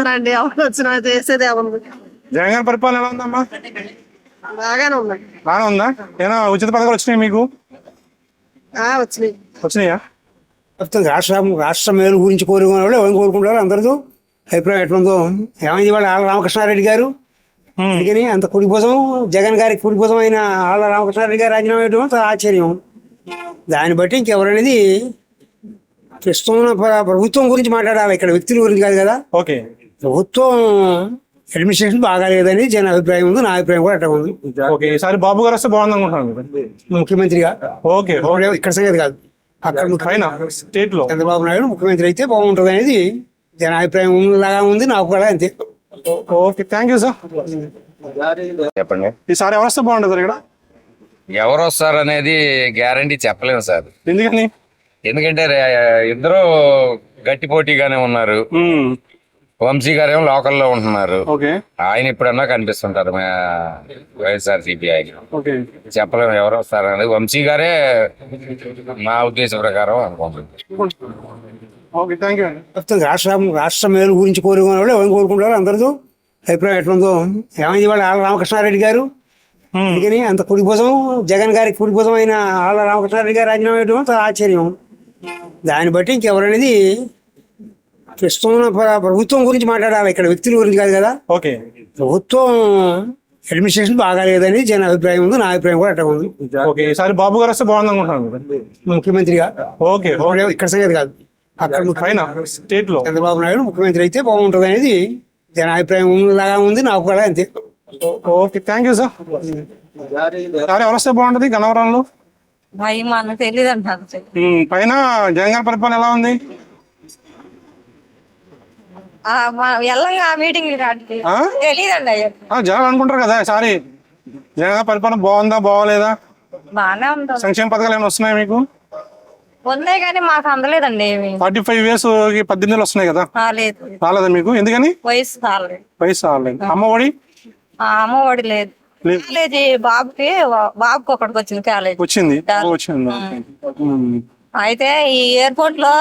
జగన్ గారి పరిపాలన ఎలా ఉందమ్మా? బాగానే ఉందా? ఏమైనా ఉచిత పథకాలు వచ్చినాయి మీకు? వచ్చినాయా? రాష్ట్ర మేలు గురించి కోరుకునే వాళ్ళు ఎవరు కోరుకుంటారు? అందరితో అభిప్రాయం ఎట్లుందో. ఏమైంది వాళ్ళ ఆళ్ళ రామకృష్ణారెడ్డి గారు అందుకని అంత కుడిపోసం జగన్ గారికి కుడిపోసం అయిన ఆళ్ళ రామకృష్ణారెడ్డి గారు రాజీనామా వేయడం ఆశ్చర్యం. దాన్ని బట్టి ఇంకెవరనేది ప్రస్తుతం ప్రభుత్వం గురించి మాట్లాడాలి, ఇక్కడ వ్యక్తుల గురించి కాదు కదా. ఓకే ప్రభుత్వం అడ్మినిస్ట్రేషన్ బాగా లేదని జన అభిప్రాయం ఉంది, నా అభిప్రాయం కూడా అట్లా ఉంది. ఓకే ఈసారి బాబు గారు వస్తే బాగుంది అనుకుంటున్నాను ముఖ్యమంత్రిగా. ఓకే ఇక్కడ సంగతి కాదు, అక్కడ స్టేట్ లో చంద్రబాబు నాయుడు ముఖ్యమంత్రి అయితే బాగుంటుంది అనేది జన అభిప్రాయం లాగా ఉంది, నాకు కూడా అంతే. Okay thank you sir. చెప్పండి ఈసారి ఎవరు వస్తే బాగుంటుంది ఇక్కడ? ఎవరు వస్తారు అనేది గ్యారంటీ చెప్పలేము సార్. ఎందుకని? ఎందుకంటే ఇద్దరు గట్టి పోటీగానే ఉన్నారు. వంశీ గారేమో లోకల్లో ఉంటున్నారు. ఓకే ఆయన ఎప్పుడన్నా కనిపిస్తుంటారు వైఎస్ఆర్సీపీ ఆయన. ఓకే చెప్పలేము ఎవరు వస్తారనేది. వంశీ గారే నా ఉద్దేశ ప్రకారం అనుకుంటున్నాను. ఓకే థ్యాంక్ యూ అండి. మొత్తం రాష్ట్ర మేలు గురించి కోరుకునే వాళ్ళు ఎవరు కోరుకుంటారు అందరితో అభిప్రాయం ఎట్లుందో. ఏమైంది వాళ్ళు ఆళ్ళ రామకృష్ణారెడ్డి గారు అందుకని అంత కుడిపోసం జగన్ గారికి కుడిపోసం అయిన ఆళ్ళ రామకృష్ణారెడ్డి గారు రాజీనామా వేయడం చాలా ఆశ్చర్యం. దాన్ని బట్టి ఇంకెవరనేది ప్రస్తుతం ఉన్న ప్రభుత్వం గురించి మాట్లాడాలి, ఇక్కడ వ్యక్తుల గురించి కాదు కదా. ఓకే ప్రభుత్వం అడ్మినిస్ట్రేషన్ బాగా లేదని జన అభిప్రాయం ఉంది, నా అభిప్రాయం కూడా అట్లా ఉంది. ఓకే ఈసారి బాబు గారు వస్తే బాగుంది అనుకుంటున్నాను. ముఖ్యమంత్రిగా ఓకే ఇక్కడ సంగతి కాదు, అక్కడ పైన స్టేట్ లో చంద్రబాబు నాయుడు ముఖ్యమంత్రి అయితే బాగుంటుంది అనేది జన అభిప్రాయం లాగా ఉంది, నాకు కూడా అంతే. Okay thank you sir. Sir ఎవరు వస్తే బాగుంటది గన్నవరంలో? మనకు తెలియదు అంటారు. పైన జగన్ గారి పరిపాలన ఎలా ఉంది? వెళ్ళంగా మీటింగ్ తెలియదండి. జనాలు అనుకుంటారు కదా సారీ జగన్ గారి పరిపాలన బాగుందా బాగోలేదా, బాగానే ఉంటుంది. సంక్షేమ పథకాలు ఏమైనా వస్తున్నాయి మీకు? ఉన్నాయి కానీ మాకు అందలేదండి. 45 years 18 వస్తున్నాయి కదా, లేదు రాలేదా మీకు? ఎందుకని? వయసు కాలేదు. వయసు రాలేదు. అమ్మ ఒడి అమ్మఒడి లేదు. కాలేజీ బాబుకి ఒకటికి వచ్చింది కాలేజీ వచ్చింది. వచ్చింది. అయితే ఈ ఎయిర్పోర్ట్ లో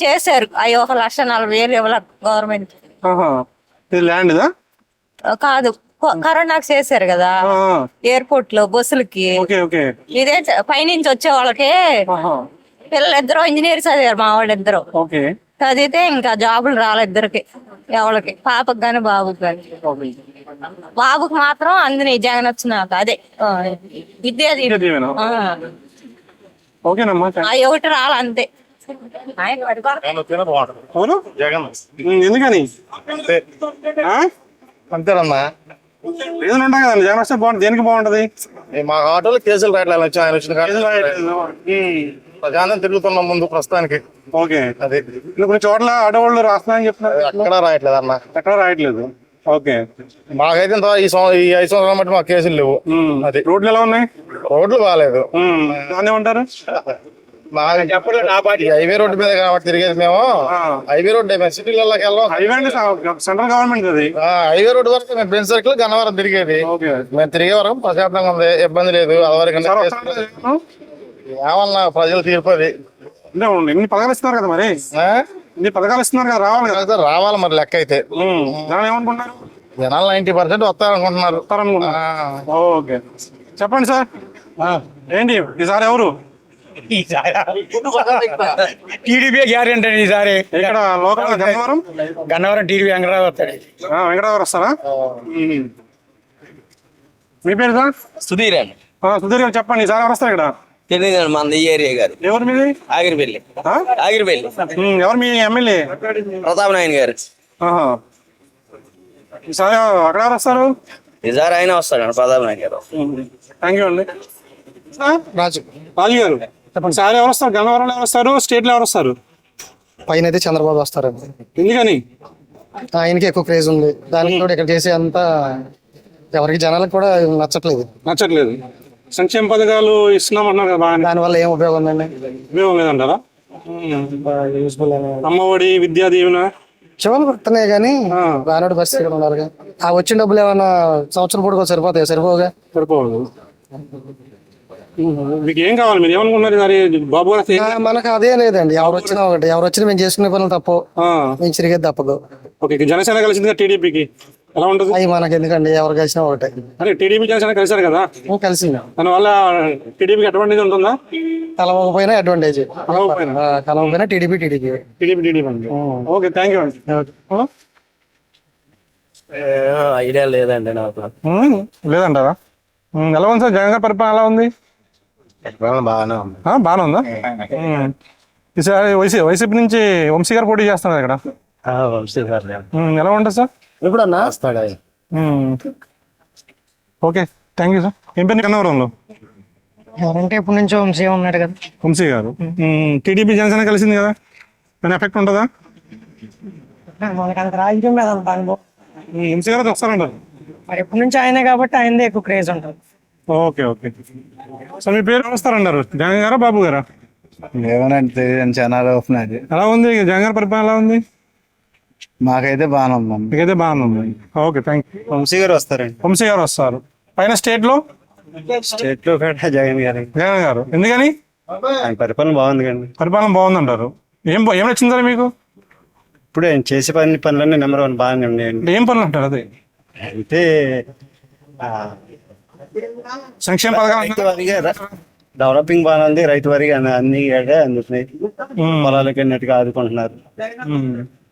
చేశారు అవి 1,40,000 ఇవ్వాలి గవర్నమెంట్. ఇది ల్యాండ్ కాదు కరోనాకు చేశారు కదా ఎయిర్పోర్ట్ లో బస్సులకి. ఇదే పైనుంచి వచ్చే వాళ్ళకి పిల్లలు ఇద్దరు ఇంజనీర్ చదివారు, మా వాళ్ళు ఇద్దరు చదివితే ఇంకా జాబులు రాలేదు ఇద్దరికి, ఎవరికి పాపకు గాని బాబుకి గాని. బాబుకి మాత్రం అందిని జగన్ వచ్చినాక అదే విద్యా దీవెన ఒకటి రాలంతే. ఎందుకని అంతేనమ్మా, రీజన్ ఉంటాయి కదండి. జగన్ వస్తే బాగుంటుంది. దేనికి బాగుంటది? మా ఆటోలో కేసులు రాయట్లేదు, ఆయన వచ్చిన ప్రజానం తిరుగుతున్నాం ముందు ప్రస్తుతానికి. ఓకే అదే కొన్ని చోట్ల ఆడవాళ్ళు రాస్తున్నారని చెప్తున్నారు. ఎక్కడా రాయట్లేదు అన్న, ఎక్కడ రాయట్లేదు. ఓకే మాకైతే ఈ 5 సంవత్సరాల బట్టి మాకు కేసులు లేవు. అదే రోడ్లు ఎలా ఉన్నాయి? రోడ్లు బాగాలేదు. దాన్ని ఏమంటారు? చెప్పలేదు నా పార్టీ హైవే రోడ్డు మీద కాబట్టి తిరిగేది మేము. హైవే రోడ్డు సిటీలలోకి వెళ్ళాం. హైవే అంటే సెంట్రల్ గవర్నమెంట్ అది. హైవే రోడ్డు వరకు మేము బెంచ్ సర్కిల్ గన్నవరం తిరిగేది. మేము తిరిగే వరకు ప్రశాంతంగా ఉంది, ఇబ్బంది లేదు. అదివరకు ఏమన్నా ప్రజలు తీర్పది. ఎన్ని పథకాలు ఇస్తున్నారు కదా, మరి ఇన్ని పథకాలు ఇస్తున్నారు కదా, రావాలి కదా. రావాలి మరి లెక్క అయితే. జనాలు ఏమనుకుంటున్నారు? జనాలు 90% వస్తారనుకుంటున్నారు. ఓకే చెప్పండి సార్, ఏంటి ఈసారి ఎవరు? టీడీపీ గ్యారెంటీ అండి ఈసారి. ఇక్కడ లోకల్ గన్నవరం టీడీపీ వెంకటరావు వస్తాడు. వెంకటరావు వస్తారా? మీ పేరు సార్? సుధీర్ అండి. సుధీర్ గారు చెప్పండి, ఈసారి ఎవరు వస్తారు ఇక్కడ? తెలియదు మన ఈ ఏరియా గారు. ఎవరు మీది? ఆగిరిపల్లి. ఎవరు మీ ఎమ్మెల్యే? ప్రతాప్ నాయన్ గారు. ఈసారి అక్కడ ఎవరు వస్తారు? ఈసారి ఆయన వస్తాడు ప్రతాప్ నాయన్ గారు. థ్యాంక్ యూ అండి. రాజు గారు చెప్పండి, సార్ ఎవరు వస్తారు? గన్నవరంలో ఎవరు వస్తారు? స్టేట్ లో ఎవరు వస్తారు? పైన అయితే చంద్రబాబు వస్తారండి. ఎందుకని? ఆయనకి ఎక్కువ క్రేజ్ ఉంది. దానికి కూడా ఇక్కడ చేసే అంత ఎవరికి జనాలకు కూడా నచ్చట్లేదు. సంక్షేమ పథకాలు ఇస్తున్నాం అన్నారు కదా, దానివల్ల ఏం ఉపయోగం ఉందండి? ఉపయోగం లేదంటారా? అమ్మఒడి, విద్యా దీవెన చివరి వస్తున్నాయి కానీ రానోడి పరిస్థితి ఇక్కడ ఉండాలి. ఆ వచ్చిన డబ్బులు ఏమన్నా సంవత్సరం పొడుగు సరిపోతాయి? సరిపోదు. మీకు ఏం కావాలి? మీరు ఏమనుకుంటున్నారు? మరి బాబు గారు మనకు అదే లేదండి. ఎవరు వచ్చినా ఒకటి, ఎవరు వచ్చినా మేము చేసుకునే పనులు తప్పు, మేము తిరిగేది తప్పదు. ఓకే జనసేన కలిసింది టీడీపీకి ఎలా ఉంటుంది? అవి మనకి ఎందుకండి, ఎవరు కలిసినా ఒకటే. అరే టీడీపీ జనసేన కలిసారు కదా, కలిసింది. దానివల్ల టీడీపీకి అడ్వాంటేజ్ ఉంటుందా? కలవకపోయినా అడ్వాంటేజ్, కలవకపోయినా టీడీపీ. ఓకే థ్యాంక్ యూ అండి. ఐడియా లేదండి నాకు. లేదంటారా? ఎలా ఉంది సార్ జగన్ గారి పరిపాలన ఎలా ఉంది? బాగానే ఉందా? ఈసారి వైసీపీ నుంచి వంశీ గారు పోటీ చేస్తున్నారు ఇక్కడ. ఎలా ఉంటుంది సార్? ఎప్పుడన్నా ఓకే థ్యాంక్ యూ సార్. ఏం పేరు గన్నవరంలో? ఎవరంటే ఎప్పటి నుంచో వంశీ ఉన్నాడు కదా. వంశీ గారు టీడీపీ జనసేన కలిసింది కదా, దాని ఎఫెక్ట్ ఉంటుందా? మనకి అంత రాజకీయం మీద అంత అనుభవం. వంశీ గారు వస్తారంటారు మరి ఎప్పటి నుంచి ఆయనే కాబట్టి ఆయనదే ఎక్కువ క్రేజ్ ఉంటుంది. ఓకే సార్ మీ పేరు వస్తారన్నారు, జగన్ గారా బాబు గారా? ఏమనంటే తెలియదు, చాలా అవుతున్నది. ఎలా ఉంది జగన్ గారి పరిపాలన? ఎలా ఉంది? మాకైతే బాగానే ఉందండి. మీకైతే బాగానే ఉంది. Okay, thank you. వంశీ గారు వస్తారండి. వంశీ గారు వస్తారు. పైన స్టేట్లో స్టేట్ లో కూడా జగన్ గారు. జగన్ గారు. ఎందుకని? ఆయన పరిపాలన బాగుంది కండి. పరిపాలన బాగుందంటారు. ఏం నచ్చిందా మీకు? ఇప్పుడు ఆయన చేసే పనులన్నీ నెంబర్ 1 బాగానే ఉన్నాయండి. ఏం పనులు అంటారు? అదే అయితే సంక్షేమ పథకాలు డెవలపింగ్ బాగానే ఉంది. రైతు వారికి అన్ని అందుతున్నాయి. పొలాలకి అన్నిటిగా ఆదుకుంటున్నారు.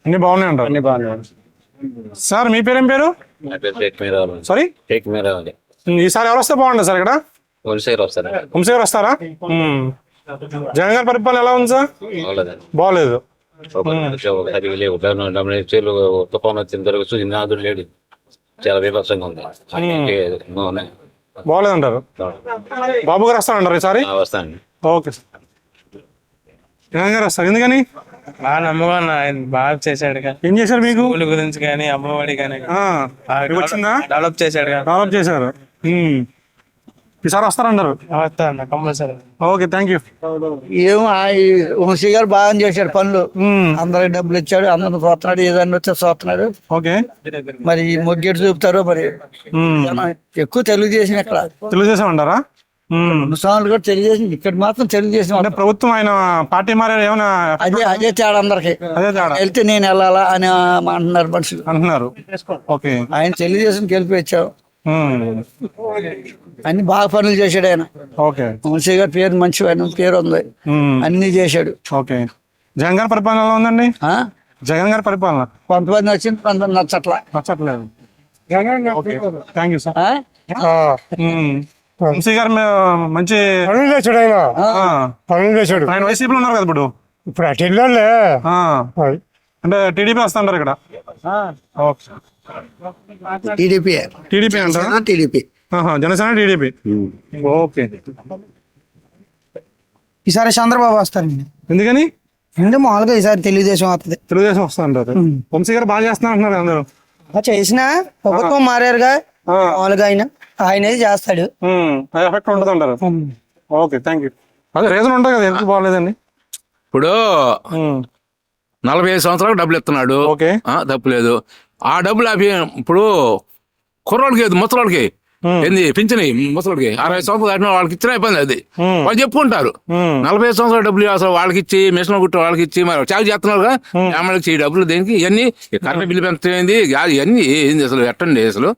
అన్ని బాగున్నాయి అంటారు. అన్ని బాగున్నాయి. సార్ మీ పేరేం పేరు? సారీ, ఈసారి ఎవరు వస్తే బాగుంటుంది సార్ ఇక్కడ? వంశీ గారు వస్తారా? జగన్ గారి పరిపాలన ఎలా ఉంది సార్? బాగలేదు. తుఫాన్ వచ్చిన తర్వాత చూసి లేడు, చాలా బీభత్సంగా ఉంది. బాగలేదు అంటారు. బాబు గారు వస్తారంటారు ఈసారి? వస్తాను. Okay sir. జగన్ గారు వస్తారు. ఎందుకని? బాగా నమ్మకం, ఆయన బాగా చేశాడు. ఏం చేశారు మీకు? స్కూల్ గురించి కానీ అమ్మఒడి కానీ వచ్చిందా? డెవలప్ చేశాడు. డెవలప్ చేశారు. ఈసారి వస్తారంటారు. కంపల్సరీ. Okay, thank you. ఏమో వంశీ గారు బాగా చేశాడు పనులు. అందరికి డబ్బులు ఇచ్చాడు, అందరిని చూస్తున్నాడు, ఏదన్నా వచ్చి చూస్తున్నాడు. ఓకే, మరి మొగ్గేటు చూపుతారో మరి. ఎక్కువ తెలుగుదేశం ఇక్కడ. తెలుగుదేశం అంటారా? ముసలాంలు కూడా తెలుగుదేశం, ఇక్కడ మాత్రం తెలుగుదేశం. అంటే ప్రభుత్వం ఆయన పార్టీ మారారు ఏమైనా? అదే తేడా అందరికి. అదే తేడా. వెళ్తే నేను వెళ్ళాలా అని అంటున్నారు మనుషులు. అంటున్నారు. ఓకే, ఆయన తెలుగుదేశం గెలిపించావు. అన్ని బాగా పనులు చేశాడు ఆయన. ఓకే, వంశీ గారి పేరు మంచి పేరు ఉంది. అన్ని చేశాడు. ఓకే. జగన్ గారి పరిపాలన ఎలా ఉందండి? జగన్ గారి పరిపాలన కొంతమంది నచ్చింది, కొంతమంది నచ్చట్లేదు. Okay, thank you sir. Vamshi garu మంచి పనులు చేశాడు. ఆయన పనులు చేశాడు. ఆయన వైసీపీలో ఉన్నారు కదా ఇప్పుడు. ఇప్పుడు అటు వెళ్ళాలే. అంటే టీడీపీ వస్తుంటారు ఇక్కడ. ఓకే, టీడీపీ అంటారా? TDP, Janasena, TDP. ఓకే. ఈసారి చంద్రబాబు వస్తారండి. ఎందుకని? అంటే మామూలుగా ఈసారి తెలుగుదేశం వస్తుంది. తెలుగుదేశం వస్తా అంటారు. వంశీ గారు బాగా చేస్తున్నా అంటున్నారు అందరూ. చేసిన ప్రభుత్వం మారారుగా, మామూలుగా ఆయన చేస్తాడు. ఎఫెక్ట్ ఉంటుంది అంటారు. Okay, thank you. అదే రీజన్ ఉంటుంది కదా ఎందుకు బాగలేదండి. ఇప్పుడు 45 సంవత్సరాలకు డబ్బులు ఇస్తున్నాడు. ఓకే, తప్పులేదు. ఆ డబ్బులు అవి ఇప్పుడు కుర్రోడికి ముసలోడికి ఏంది పింఛని, ముసలోడికి 60 సంవత్సరాలు దాటిన వాళ్ళకి ఇచ్చిన అయిపోయింది. అది వాళ్ళు చెప్పుకుంటారు. 45 సంవత్సరాల డబ్బులు అసలు వాళ్ళకి ఇచ్చి, మిషన్ కుట్టు వాళ్ళకి ఇచ్చి, మరి చాలు చేస్తున్నారు ఎమ్మెల్యేకి డబ్బులు దేనికి? ఇవన్నీ కరెంట్ బిల్లు పెంచయింది, ఇవన్నీ ఏంది అసలు? ఎట్టండి అసలు?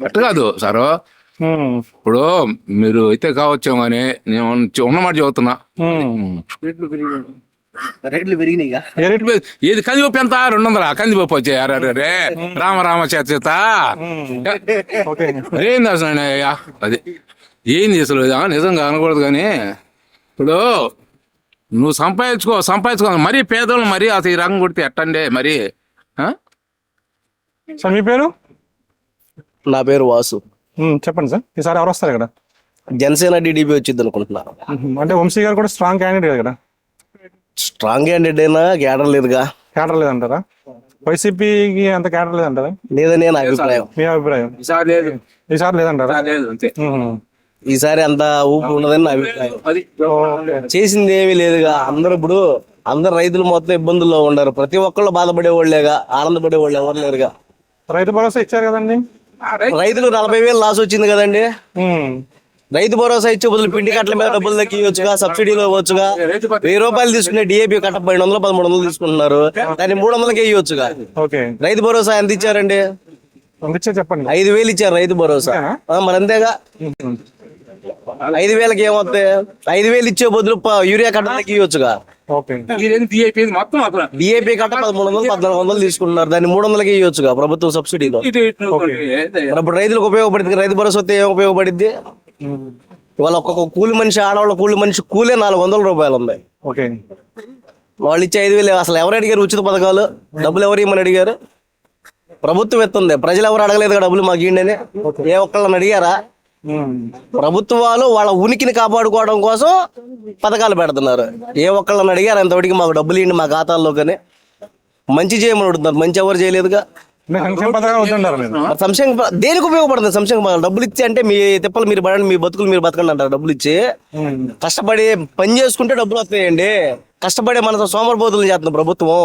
ఎట్ట కాదు సారు. ఇప్పుడు మీరు అయితే కావచ్చాం కానీ నేను ఉన్నమాట చదువుతున్నా. రేట్లు పెరిగినాయిగా. ఏది కందిపప్పు ఎంత? 200 కందిపప్పు వచ్చాయి. అరే రామ చేత ఏంది అసలు? అది ఏంది అసలు? నిజంగా అనకూడదు కానీ ఇప్పుడు నువ్వు సంపాదించుకో మరీ పేదోళ్ళు మరీ అసలు ఈ రంగం కొడితే ఎట్టండి మరి? సార్ మీ పేరు? నా పేరు వాసు. చెప్పండి సార్, ఈసారి ఎవరు వస్తారు ఇక్కడ? జనసేన టీడీపీ వచ్చింది అనుకుంటున్నా. అంటే వంశీ గారు కూడా స్ట్రాంగ్ క్యాండిడేట్ కదా. స్ట్రాంగ్ క్యాండిడేట్ అయినా క్యాడర్ లేదుగా. క్యాడర్ లేదంటారా? వైసీపీకి అంత క్యాడర్ లేదంటారా? లేదని నా అభిప్రాయం. మీ అభిప్రాయం? ఈసారి లేదంటారా? ఈసారి అంత ఊపు ఉన్నదని నా అభిప్రాయం. చేసింది ఏమీ లేదుగా. అందరు రైతులు మొత్తం ఇబ్బందుల్లో ఉన్నారు. ప్రతి ఒక్కళ్ళు బాధపడేవాళ్ళేగా, ఆనందపడేవాళ్ళు ఎవరు లేరుగా. రైతు భరోసా ఇచ్చారు కదండి. రైతులు 40,000 లాస్ వచ్చింది కదండి. రైతు భరోసా ఇచ్చే బదులు పిండి కట్టల మీద డబ్బులు దక్కియొచ్చుగా, సబ్సిడీలో ఇవ్వచ్చుగా. 1000 రూపాయలు తీసుకునే డిఏపి కట్ట 1200, 1300 తీసుకుంటున్నారు. దాన్ని 300కి ఇవ్వచ్చుగా. రైతు భరోసా ఎంత ఇచ్చారండి? చెప్పండి. 5,000 ఇచ్చారు రైతు భరోసా. మరి అంతేగా. 5,000కి ఏమవుతాయి? 5,000 ఇచ్చే బదులు యూరియా కట్టలకి ఇవ్వచ్చుగా. డిఏపి కట్ట 1300, 1400 తీసుకుంటున్నారు. దాన్ని 300కి ఇవ్వచ్చుగా ప్రభుత్వం సబ్సిడీలో. ఇప్పుడు రైతులకు ఉపయోగపడింది. రైతు భరోసా వస్తే ఏం ఉపయోగపడింది? ఇవాళ ఒక్కొక్క కూలి మనిషి, ఆడవాళ్ళ కూలి మనిషి కూలే 400 రూపాయలు ఉంది. వాళ్ళు ఇచ్చే 5,000 అసలు ఎవరు అడిగారు? ఉచిత పథకాలు డబ్బులు ఎవరు ఇమ్మని అడిగారు? ప్రభుత్వం ఎత్తుంది. ప్రజలు ఎవరు అడగలేదు డబ్బులు మాకు ఇయ్యండి. ఏ ఒక్కళ్ళని అడిగారా? ప్రభుత్వాలు వాళ్ళ ఉనికిని కాపాడుకోవడం కోసం పథకాలు పెడుతున్నారు. ఏ ఒక్కళ్ళని అడిగారు అంతవరకు మాకు డబ్బులు ఇవ్వండి మా ఖాతాల్లో? కానీ మంచి చేయమని అడుగుతున్నారు. మంచి ఎవరు చేయలేదుగా. సంక్షేమ దేనికి ఉపయోగపడుతుంది? సంక్షేమ పథకాలు డబ్బులు ఇచ్చి అంటే మీ తిప్పలు మీరు పడండి, మీ బతుకులు మీరు బతకండి అంటారు. డబ్బులు ఇచ్చి కష్టపడి పని చేసుకుంటే డబ్బులు వస్తాయండి. కష్టపడే మన సోమరిపోతులు చేస్తుంది ప్రభుత్వం.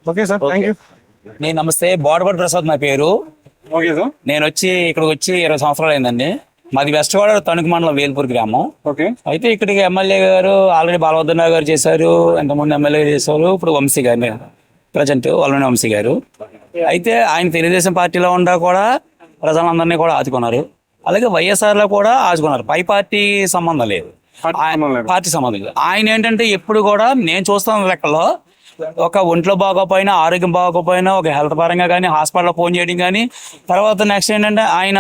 Okay sir, thank you. నేను నమస్తే, బోడగొండ ప్రసాద్ నా పేరు. Okay sir. నేను ఇక్కడికి వచ్చి 20 సంవత్సరాలు అయిందండి. మాది వెస్ట్ గోదావరి తణుకు మండలం వేల్పూర్ గ్రామం. ఓకే. అయితే ఇక్కడికి ఎమ్మెల్యే గారు ఆల్రెడీ బాలవర్ధన్ గారు చేశారు, ఎంతమంది ఎమ్మెల్యే చేశారు. ఇప్పుడు వంశీ గారు ప్రజెంట్ వల్లనే వంశీ గారు. అయితే ఆయన తెలుగుదేశం పార్టీలో ఉండా కూడా ప్రజలందరినీ కూడా ఆదుకున్నారు. అలాగే వైఎస్ఆర్ లో కూడా ఆదుకున్నారు. పై పార్టీ సంబంధం లేదు, పార్టీ సంబంధం లేదు. ఆయన ఏంటంటే ఎప్పుడు కూడా నేను చూస్తున్న లెక్కలో ఒక ఒంట్లో బాగోపోయినా, ఆరోగ్యం బాగోకపోయినా, ఒక హెల్త్ పరంగా కానీ హాస్పిటల్లో ఫోన్ చేయడం కానీ, తర్వాత నెక్స్ట్ ఏంటంటే ఆయన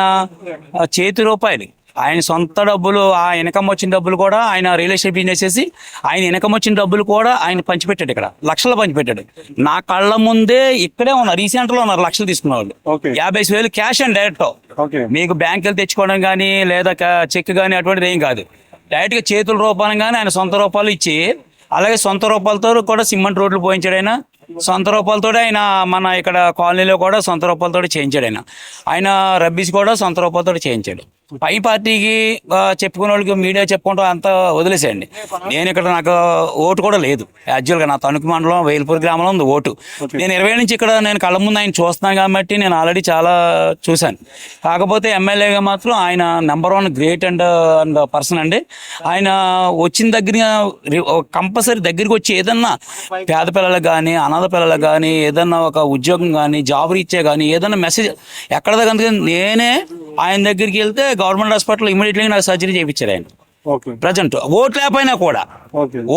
చేతి రూపాయలు, ఆయన సొంత డబ్బులు, ఆ ఇన్కమ్ వచ్చిన డబ్బులు కూడా ఆయన రియల్ ఎస్టేట్ బిజినెస్ చేసి ఆయన ఇన్కమ్ వచ్చిన డబ్బులు కూడా ఆయన పంచిపెట్టాడు. ఇక్కడ లక్షలు పంచిపెట్టాడు. నా కళ్ళ ముందే ఇక్కడే ఉన్నారు, ఈ సెంటర్ లో ఉన్నారు లక్షలు తీసుకున్న వాళ్ళు. 50,000 క్యాష్ అండ్ డైరెక్ట్. మీకు బ్యాంక్ వెళ్ళి తెచ్చుకోవడం కానీ లేదా చెక్ కానీ అటువంటిది ఏం కాదు. డైరెక్ట్ గా చేతుల రూపాయలు కానీ ఆయన సొంత రూపాయలు ఇచ్చి, అలాగే సొంత రూపాయలతో కూడా సిమెంట్ రోడ్లు పోయించాడు. ఆయన సొంత రూపాయలతో ఆయన మన ఇక్కడ కాలనీలో కూడా సొంత రూపాయలతో చేయించాడు. ఆయన రబ్బీస్ కూడా సొంత రూపాయలతో చేయించాడు. పై పార్టీకి చెప్పుకునే వాళ్ళకి మీడియా చెప్పుకుంటాం అంతా వదిలేసేయండి. నేను ఇక్కడ నాకు ఓటు కూడా లేదు యాక్చువల్గా. నా తణుకు మండలం వేల్పూర్ గ్రామంలో ఉంది ఓటు. నేను 20 నుంచి ఇక్కడ నేను కళ్ళ ముందు ఆయన చూస్తున్నాను కాబట్టి నేను ఆల్రెడీ చాలా చూశాను. కాకపోతే ఎమ్మెల్యేగా మాత్రం ఆయన #1 గ్రేట్ అండ్ పర్సన్ అండి. ఆయన వచ్చిన దగ్గర కంపల్సరీ దగ్గరికి వచ్చి ఏదన్నా పేద పిల్లలకు కానీ అనాథ పిల్లలకు కానీ ఏదన్నా ఒక ఉద్యోగం కానీ జాబ్ రీచే కానీ ఏదన్నా మెసేజ్ ఎక్కడ దగ్గర నేనే ఆయన దగ్గరికి వెళ్తే గవర్నమెంట్ హాస్పిటల్ ఇమీడియట్లీ నాకు సర్జరీ చేయించారు ఆయన. ప్రజెంట్ ఓటు లేకపోయినా కూడా,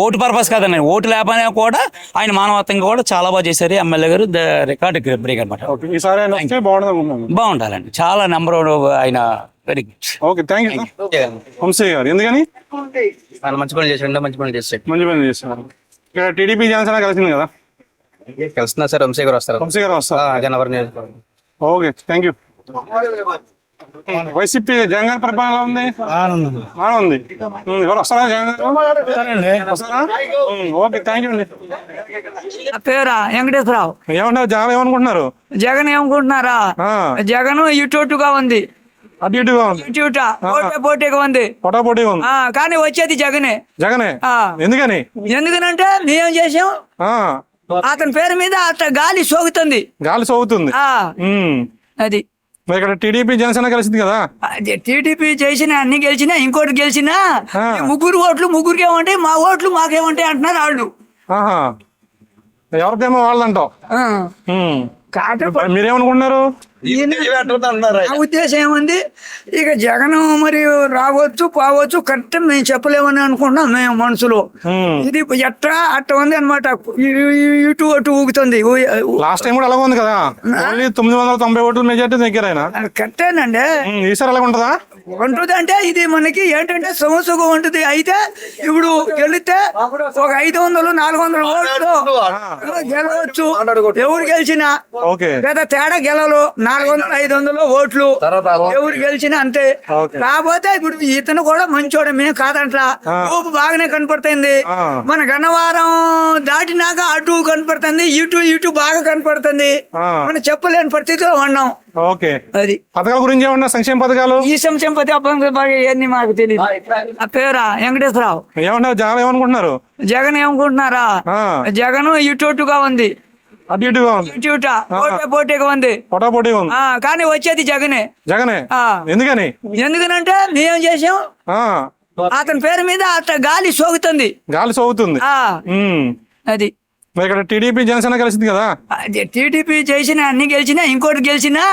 ఓటు పర్పస్ కాదండి, ఓటు లేకపోయినా కూడా ఆయన మానవత్వంగా కూడా చాలా బాగా చేశారు ఎమ్మెల్యే గారు. రికార్డ్ బ్రేక్ అనమాట. బాగుండాలండి, చాలా నెంబర్ ఆయన. Very good. Okay, thank you Vamshi garu. ఎందుకని మంచి పని చేశాడు, మంచి పని చేస్తాడు. మంచి పని చేస్తున్నారు. ఇక్కడ టీడీపీ జనసేన కలిసింది కదా, కలుస్తున్నా సార్. వంశీ గారు వస్తారు. వంశీ గారు వస్తారు. జనవరి. Okay, thank you. YCP Jagan గారి పరిపాలన ఉంది, బాగా ఉంది. ఎవరు వస్తారా జగన్ గారు? వస్తారా? ఓకే, థ్యాంక్ యూ అండి. పేరా వెంకటేశ్వరరావు. ఏమంటారు జగన్ ఏమనుకుంటున్నారు? జగన్ ఏమనుకుంటున్నారా? జగన్ ఇటుగా ఉంది, అటు ఇటుగా ఉంది, ఇటుట పోటీగా ఉంది, పోటాపోటీగా ఉంది. కానీ వచ్చేది జగనే. జగనే. ఎందుకని? ఎందుకనంటే మేం చేసాం, అతని పేరు మీద అట్లా గాలి సోకుతుంది. గాలి సోకుతుంది. అది ఇక్కడ టీడీపీ జనసేన కలిసింది కదా, టీడీపీ చేసిన అన్ని గెలిచినా ఇంకోటి గెలిచినా ముగ్గురు ఓట్లు ముగ్గురికి ఏమంటాయి, మా ఓట్లు మాకేమంటాయి అంటున్నారు వాళ్ళు. ఎవరిదేమో వాళ్ళంటావు. మీరేమనుకుంటున్నారు? నా ఉద్దేశం ఏముంది, ఇక జగన్ మరి రావచ్చు పోవచ్చు, కరెక్ట్ మేము చెప్పలేమని అనుకుంటున్నాం మేము మనసులో. ఇది ఎట్లా అట్ట ఉంది అనమాట, ఇటు అటు ఊగుతుంది. లాస్ట్ టైం కూడా అలాగే ఉంది కదా, 990 ఓట్లు మెజార్టీ దగ్గర. కరెక్టేనండి. ఈసారి అలాగ ఉంటుందా? ఉంటుంది అంటే ఇది మనకి ఏంటంటే సమస్యగా ఉంటుంది. అయితే ఇప్పుడు గెలిస్తే ఒక 500-400 ఓట్లు గెలవచ్చు. ఎవరు గెలిచినా లేదా తేడా గెలవలు 400-500 ఓట్లు ఎవరు గెలిచినా అంతే. కాకపోతే ఇప్పుడు ఇతను కూడా మంచోడు, మేము కాదంట్లా. ఊపు బాగానే కనపడుతుంది. మన గన్నవరం దాటినాక అటు కనపడుతుంది, ఇటు బాగా కనపడుతుంది. మనం చెప్పలేని పరిస్థితిలో ఉన్నాం. ఓకే, అది పథకాల గురించి ఏమన్నా, సంక్షేమ పథకాలు? ఈ సంక్షేమ పథకాలు ఇవన్నీ మాకు తెలియదు. ఆ పేరా వెంకటేశ్వరరావు. ఏమన్నా జగన్ ఏమనుకుంటున్నారు? జగన్ ఏమనుకుంటున్నారా? జగన్ ఇటుగా ఉంది, అటు ఇటుగా ఉంది, ఇటుట పోటీగా ఉంది, పోటాపోటీగా ఉంది. కానీ వచ్చేది జగనే. జగనే. ఎందుకని? ఎందుకనంటే మేం చేసాం, అతని పేరు మీద అట్లా గాలి సోకుతుంది. గాలి సోకుతుంది. అది ఇక్కడ టీడీపీ జనసేన కలిసింది కదా, టీడీపీ చేసిన అన్ని గెలిచినా ఇంకోటి గెలిచినా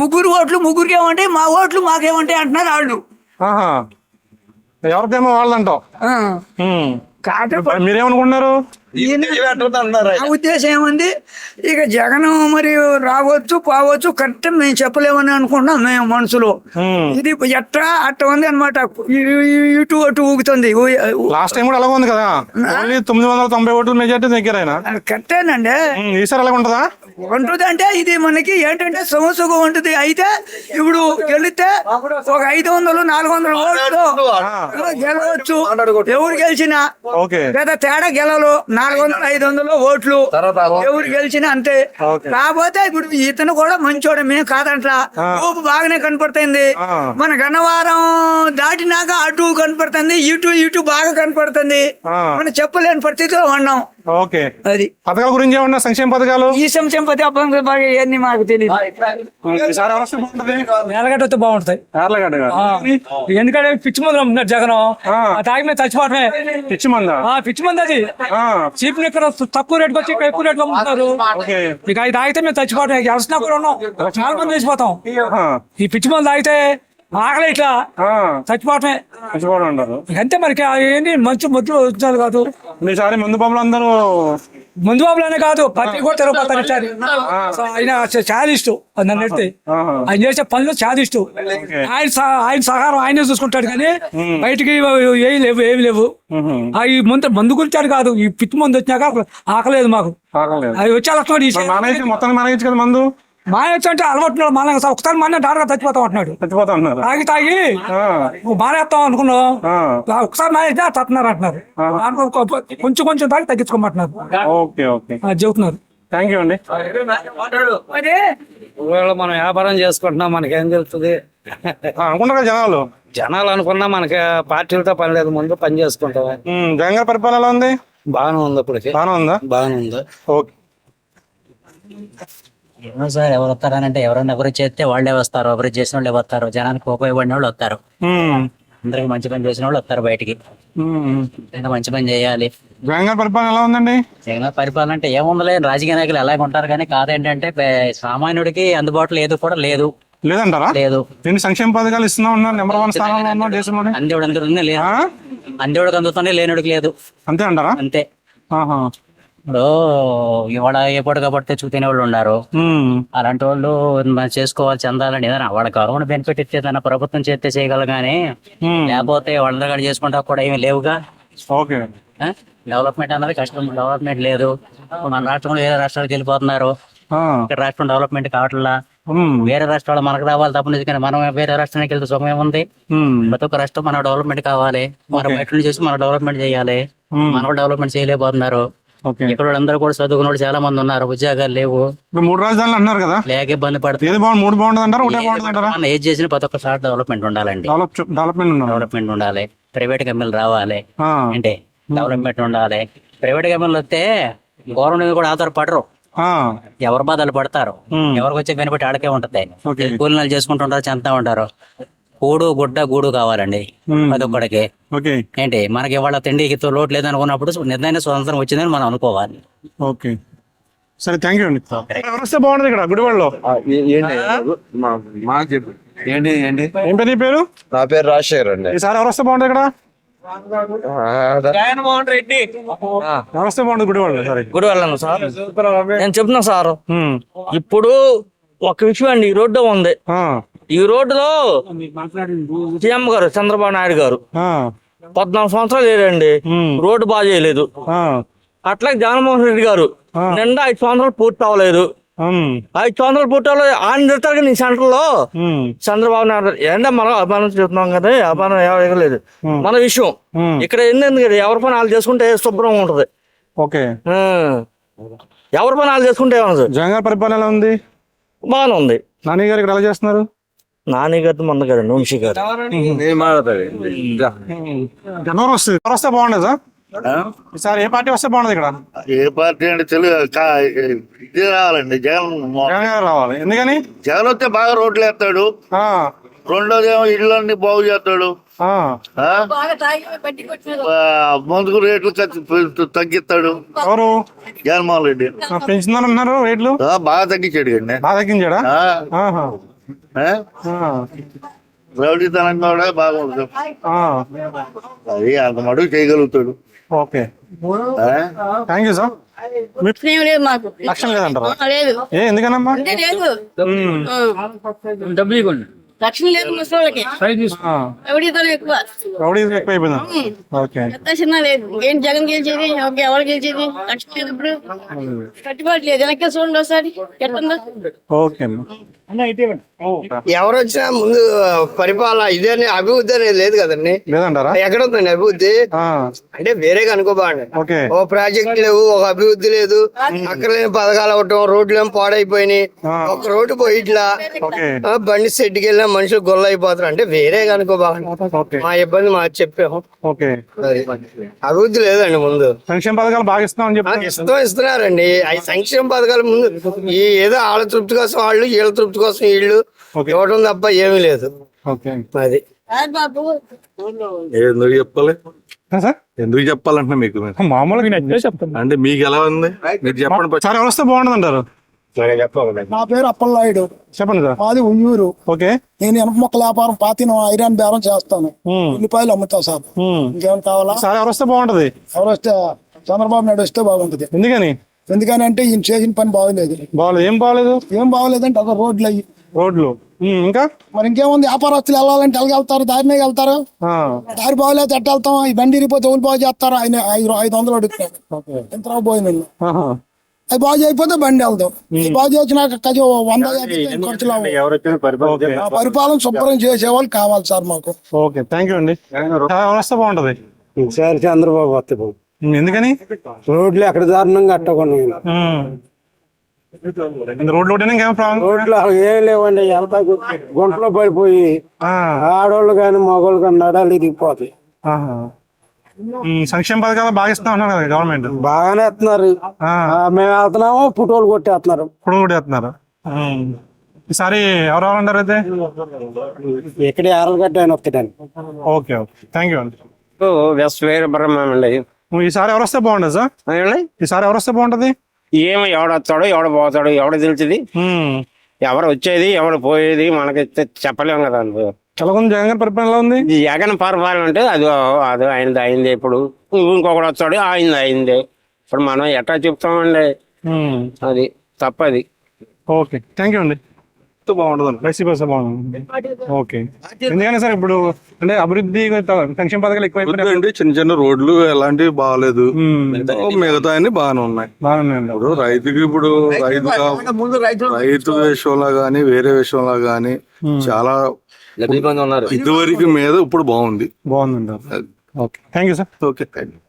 ముగ్గురు ఓట్లు ముగ్గురికి ఏమంటాయి, మా ఓట్లు మాకేమంటాయి అంటున్నారు వాళ్ళు. ఎవరిదేమో వాళ్ళంటావు. మీరేమనుకుంటున్నారు? నా ఉద్దేశం ఏముంది, ఇక జగన్ మరి రావచ్చు పోవచ్చు, కరెక్ట్ మేము చెప్పలేమని అనుకుంటున్నాం మేము మనసులో. ఇది ఎట్లా అట్ట ఉంది అనమాట, ఇటు అటు ఊగుతుంది. లాస్ట్ టైం కూడా అలాగే ఉంది కదా, 990 ఓట్లు మెజార్టీ దగ్గర. కరెక్టేనండి. ఈసారి అలాగ ఉంటుందా? ఉంటుంది అంటే ఇది మనకి ఏంటంటే సమస్యగా ఉంటుంది. అయితే ఇప్పుడు గెలిస్తే ఒక 500-400 ఓట్లు గెలవచ్చు. ఎవరు గెలిచినా లేదా తేడా గెలవలు 400-500 ఓట్లు ఎవరు గెలిచినా అంతే. కాకపోతే ఇప్పుడు ఇతను కూడా మంచోడు, మేము కాదంట్లా. ఊపు బాగానే కనపడుతుంది. మన గన్నవరం దాటినాక అటు కనపడుతుంది, ఇటు బాగా కనపడుతుంది. మనం చెప్పలేని పరిస్థితిలో ఉన్నాం. ఓకే. అది పథకాల గురించి ఏమన్నా సంక్షేమ పథకాలు ఈ సంక్షేమ పథకాలు బాగా ఇవన్నీ మాకు తెలియదు. ఈసారి ఎవరు వస్తే బాగుంటది? నేలగడ్డ వస్తే బాగుంటది. యార్లగడ్డ గారు. ఎందుకంటే పిచ్చి మందులు అమ్ముతున్నారు జగన్. తాగి మీద చచ్చిపోవటమే. పిచ్చి మందా? పిచ్చి మంది అది. చీప్ ఇక్కడ తక్కువ రేటుకి వచ్చి ఇక్కడ ఎక్కువ రేటులో అమ్ముతున్నారు. ఇక అది తాగితే మేము చచ్చిపోవటమే. ఎవరిసినా కూడా ఉన్నాం, చాలా మంది చచ్చిపోతాం. ఈ పిచ్చి మంది తాగితే ఆకలి ఇట్లా చచ్చిపోవటమే. చచ్చిపోవడం అంటారు. అంతే మనకి ఏంటి మంచి మందులు వచ్చారు కాదు. ఈసారి మందు బాబులు అందరూ మందు బాబులనే కాదు ప్రతి కూడా తిరగపోతారు. ఈసారి ఆయన చాలా ఇష్టం. నన్ను ఎడితే ఆయన చేసే పనులు చాలా ఇష్టం. ఆయన సహారం ఆయనే చూసుకుంటాడు కానీ బయటికి ఏమి లేవు. ఈ మందు గురించి కాదు, ఈ పిచ్చి మందు వచ్చినాక ఆకలేదు మాకు. అవి వచ్చే లక్షణం మొత్తం మానేయచ్చు కదా మందు. మానేచ్చు అంటే అలవాటు మానే ఒకసారి మానే డాక్టర్ చచ్చిపోతాం అంటున్నాడు. చచ్చిపోతా ఉన్నారు. తాగి మానేస్తాం అనుకున్నాం, ఒకసారి మానేస్తే తట్టున్నారు అంటున్నారు. కొంచెం కొంచెం తాగి తగ్గించుకోమంటున్నారు. ఓకే ఓకే చెబుతున్నారు. థ్యాంక్ యూ అండి. మనం వ్యాపారం చేసుకుంటున్నాం, మనకేం తెలుస్తుంది అనుకుంటారు జనాలు. జనాలు అనుకున్నా మనకి పార్టీలతో పని లేదు, ముందు పని చేసుకుంటాం. జగన్ గారి పరిపాలన ఎలా ఉంది? బాగానే ఉంది. ఇప్పటికి బాగానే ఉందా? బాగానే ఉంది. ఓకే. ఏమో సార్, ఎవరు వస్తారనంటే ఎవరైనా అభివృద్ధి చేస్తే వాళ్ళే వస్తారు, అభివృద్ధి చేసిన వాళ్ళే వస్తారు, జనానికి ఉపయోగపడిన వాళ్ళు వస్తారు, అందరికి మంచి పని చేసిన వాళ్ళు వస్తారు బయటికి. మంచి పని చేయాలి. జగన్ గారి పరిపాలన ఎలా ఉందండి? జగన్ పరిపాలన అంటే ఏముందలే, రాజకీయ నాయకులు ఎలాగ ఉంటారు కానీ కాదేంటంటే సామాన్యుడికి అందుబాటులో ఏది కూడా లేదు. లేదంటారా? లేదు. ఎన్ని సంక్షేమ పథకాలు ఇస్తున్నా ఉన్నారు, నెంబర్ 1 స్థానంలో ఉన్నారు దేశంలోనే. అందేవుడు అందుతుంది లేదు, అందేవుడికి అందుతుంది, లేనుడికి లేదు. అంతే అంటారా? అంతే. ఇప్పుడు ఇవాళ ఎప్పటికప్పుడు చూతినే వాళ్ళు ఉన్నారు. అలాంటి వాళ్ళు చేసుకోవాలి, చెందాలని ఏదైనా వాళ్ళ గవర్నమెంట్ బెనిఫిట్ ఇచ్చేదన్నా ప్రభుత్వం చేస్తే చేయగలరు కానీ లేకపోతే వాళ్ళ దగ్గర చేసుకుంటా కూడా ఏమి లేవుగా. ఓకే. డెవలప్మెంట్ అన్నది కష్టం, డెవలప్మెంట్ లేదు. మన రాష్ట్రంలో వేరే రాష్ట్రాలకు వెళ్ళిపోతున్నారు, ఇక్కడ రాష్ట్రం డెవలప్మెంట్ కావట్లా. వేరే రాష్ట్రాలు మనకు రావాలి తప్పనిది, కానీ మనం వేరే రాష్ట్రానికి వెళ్తే సుఖం ఏముంది? ప్రతి ఒక్క రాష్ట్రం మన డెవలప్మెంట్ కావాలి, మన బయట చేసి మనం డెవలప్మెంట్ చేయాలి. మన డెవలప్మెంట్ చేయలేకపోతున్నారు. ఇక్కడ అందరూ కూడా చదువుకున్న వాళ్ళు చాలా మంది ఉన్నారు, ఉద్యోగాలు లేవు. 3 రాజధానులు అన్నారు కదా, లేక ఇబ్బంది పడుతుంది. 3 బాగుంటుంది అంటారా, ఒకటే బాగుంటుంది అంటారా? మనం ఏది చేసిన ప్రతి ఒక్క సార్ డెవలప్మెంట్ ఉండాలండి. డెవలప్మెంట్ ఉండాలి, ప్రైవేట్ కంపెనీలు రావాలి, అంటే డెవలప్మెంట్ ఉండాలి. ప్రైవేట్ కంపెనీలు వస్తే గవర్నమెంట్ కూడా ఆధారపడరు, ఎవరు బాధలు పడతారు, ఎవరికి వచ్చే బెనిఫిట్ ఆడకే ఉంటది. కూలీనాలు చేసుకుంటుంటారు, చెంతా ఉంటారు. కూడు గుడ్డ గూడు కావాలండి అదొక్కడికి. ఏంటి మనకి ఇవాళ తిండికి లోటు లేదనుకున్నప్పుడు నిర్ణయం స్వతంత్రం వచ్చిందని మనం అనుకోవాలి. ఓకే సరే, థ్యాంక్ యూ అండి. వస్తే బాగుంటది ఇక్కడ గుడివాడలో. ఏం పేరు నీ పేరు? నా పేరు రాజశేఖర్ అండి. ఈసారి ఎవరు వస్తే బాగుంటది ఇక్కడ? జగన్మోహన్ రెడ్డి ఎవరు వస్తే బాగుంటది గుడివాడలో? సరే గుడివాడలో సార్ నేను చెప్తున్నా సార్, ఇప్పుడు ఒక విషయం అండి, ఈ రోడ్డు ఉంది, ఈ రోడ్డులో సీఎం గారు చంద్రబాబు నాయుడు గారు 14 సంవత్సరాలు లేదండి, రోడ్డు బాగా చేయలేదు. అట్లాగే జగన్మోహన్ రెడ్డి గారు నిండా 5 సంవత్సరాలు పూర్తి అవ్వలేదు. 5 సంవత్సరాలు పూర్తి అవ్వలేదు. ఆయన చెప్తారు కానీ ఈ సెంటర్ లో చంద్రబాబు నాయుడు ఏంటంటే మనం అభిమానం చెప్తున్నాం కదా, అభిమానం ఎవరు మన విషయం ఇక్కడ ఏంటంటే ఎవరి పని వాళ్ళు చేసుకుంటే శుభ్రంగా ఉంటది. ఓకే, ఎవరి పని వాళ్ళు చేసుకుంటే ఏమన్నా. జగన్ గారి పరిపాలన ఎలా ఉంది? బాగానే ఉంది. నాని గారు ఇక్కడ ఎలా చేస్తున్నారు? నాని గారు మొన్న గారు వంశీ గారు జనవరి వస్తే బాగుండదు సార్. ఈసారి ఏ పార్టీ వస్తే బాగుండదు ఇక్కడ? ఏ పార్టీ అంటే తెలుగు ఇది రావాలండి, జగన్ గారు రావాలి. ఎందుకని? జగన్ వస్తే బాగా రోడ్లు వేస్తాడు, రెండోది ఏమో ఇళ్ళన్ని బాగు చేస్తాడు, మందుకు రేట్లు తగ్గిస్తాడు. ఎవరు? జగన్మోహన్ రెడ్డి పెంచుతున్నారు రేట్లు, బాగా తగ్గించాడు అండి. బాగా తగ్గించాడా? రౌడీతనం కూడా బాగుంటుంది, అది అంత మడుగు చేయగలుగుతాడు. Okay, thank you sir. లక్ష్యం లేదంటారా? ఎందుకనమ్మా? డబ్బులు ఇవ్వండి. లక్ష్మి లేదు ముసలికి, ఎక్కువైపోయిందా? ఓకే, చిన్న లేదు. ఏం జగన్ గెలిచేది, ఎవరు గెలిచేది? లక్ష్మి లేదు, ఇప్పుడు కట్టుబాటు లేదు. వెనక్కి చూడండి ఒకసారి ఎట్లుందో. ఓకే, ఎవరు వచ్చినా ముందు పరిపాలన ఇదే అభివృద్ధి అనేది లేదు కదండి. లేదంటారా? ఎక్కడ ఉందండి అభివృద్ధి? అంటే వేరేగా అనుకోబాండి, ఓ ప్రాజెక్ట్ లేవు, ఒక అభివృద్ధి లేదు, అక్కర్లేని పథకాలు అవటం, రోడ్లు ఏమో పాడైపోయినాయి, ఒక రోడ్డు పోయి ఇట్లా బండి సెట్కి వెళ్ళినా మనుషులు గొల్ల అయిపోతారు అంటే వేరే కనుకో బాగా మా ఇబ్బంది మాకు చెప్పాము. ఓకే, అది అభివృద్ధి లేదండి. ముందు సంక్షేమ పథకాలు బాగా ఇస్తామని చెప్పి ఇస్తున్నారండి. అవి సంక్షేమ పథకాలు ముందు ఈ ఏదో వాళ్ళ తృప్తి కోసం వాళ్ళు, వీళ్ళ తృప్తి కోసం వీళ్ళు ఇవ్వడం తప్ప ఏమీ లేదు. అది ఎందుకు చెప్పాలి ఎందుకు చెప్పాలంటే మీకు మామూలుగా చెప్తాను అంటే మీకు ఎలా ఉంది మీరు చెప్పండి. సార్ ఎవరు వస్తే బాగుంటుంది అంటారు? నా పేరు అప్పలనాయుడు. చెప్పండి సార్. మాది ఉయ్యూరు. ఓకే, నేను ఇనుప మొక్కల వ్యాపారం, పాతిన ఐరన్ బేరం చేస్తాను. ఉల్లిపాయలు అమ్ముతా సార్. ఇంకేమైనా కావాలా? సార్ ఎవరు వస్తే బాగుంటది? ఎవరు వస్తే చంద్రబాబు నాయుడు వస్తే బాగుంటది. ఎందుకని అంటే ఈయన చేసిన పని బాగలేదు. ఏం బాగలేదు? ఏం బాగలేదంటే అక్కడ రోడ్లు అయ్యి ఇంకా మరి ఇంకేముంది? వ్యాపారస్తులు వెళ్ళాలంటే వెళ్తారు, దారి మీద వెళ్తారు. దారి బాగలేదు ఎట్ట వెళ్తాం? ఈ బండి ఇరిగిపోతే ఎవరు బాగు చేస్తారు? ఆయన 500 అడుగుతారు. ఎంత పోయింది అది బాగు చేయకపోతే బండి వెళ్దాం. బాగు చేసినాక 150 ఖర్చులు పరిపాలన శుభ్రం చేసేవాళ్ళు కావాలి సార్ మాకు. ఓకే, థ్యాంక్ యూ అండి. వస్తే బాగుంటది ఈసారి చంద్రబాబు వస్తే బాగుంది. ఎందుకని? రోడ్లు ఎక్కడ దారుణంగా అట్టకుండా రోడ్లు రోడ్లు ఏం లేవండి. ఎంత గుంటలో పడిపోయి ఆడవాళ్ళు కానీ మగవాళ్ళు కానీ నడాలు ఇరిగిపోతాయి. సంక్షేమ పథకాలు బాగా ఇస్తా ఉన్నారు కదా గవర్నమెంట్. బాగానే ఇస్తున్నారు. మేము వెళ్తున్నాము, పుటోలు కొట్టేస్తున్నారు. ఈసారి ఎవరు రావాలంటారు అయితే? ఇక్కడ ఆరలగడ్డ ఆయన వస్తాడండి. ఓకే, థ్యాంక్ యూ అండి. వెస్ట్ వీరబ్రహ్మం అండి. ఈసారి ఎవరు వస్తే బాగుంటది సార్? ఈసారి ఎవరు వస్తే బాగుంటది? ఏమో ఎవడొస్తాడో ఎవడ పోతాడో ఎవడ తెలిసింది. ఎవరు వచ్చేది ఎవడు పోయేది మనకి చెప్పలేము కదా. ఎలా ఉంది జగన్ పరిపాలన? ఉంది జగన్ పరిపాలన అంటే అది ఆయనది అయింది. ఇప్పుడు ఇంకొకటి వస్తాడు అయిందే. ఇప్పుడు మనం ఎట్లా చెప్తామండి? అది తప్పది. ఓకే, థ్యాంక్ యూ అండి. బాగుంటుంది వైసీపీ వస్తే బాగుంటుంది. ఓకే, ఎందుకని సార్ ఇప్పుడు అంటే అభివృద్ధి సంక్షేమ పథకాలు ఎక్కువ చిన్న చిన్న రోడ్లు ఎలాంటివి బాగాలేదు, మిగతా అన్ని బాగానే ఉన్నాయి. ఇప్పుడు రైతుకి రైతు విషయంలో గానీ వేరే విషయంలో గానీ చాలా ఇదివరకు మీద ఇప్పుడు బాగుంది. Okay, thank you sir. Okay, thank you.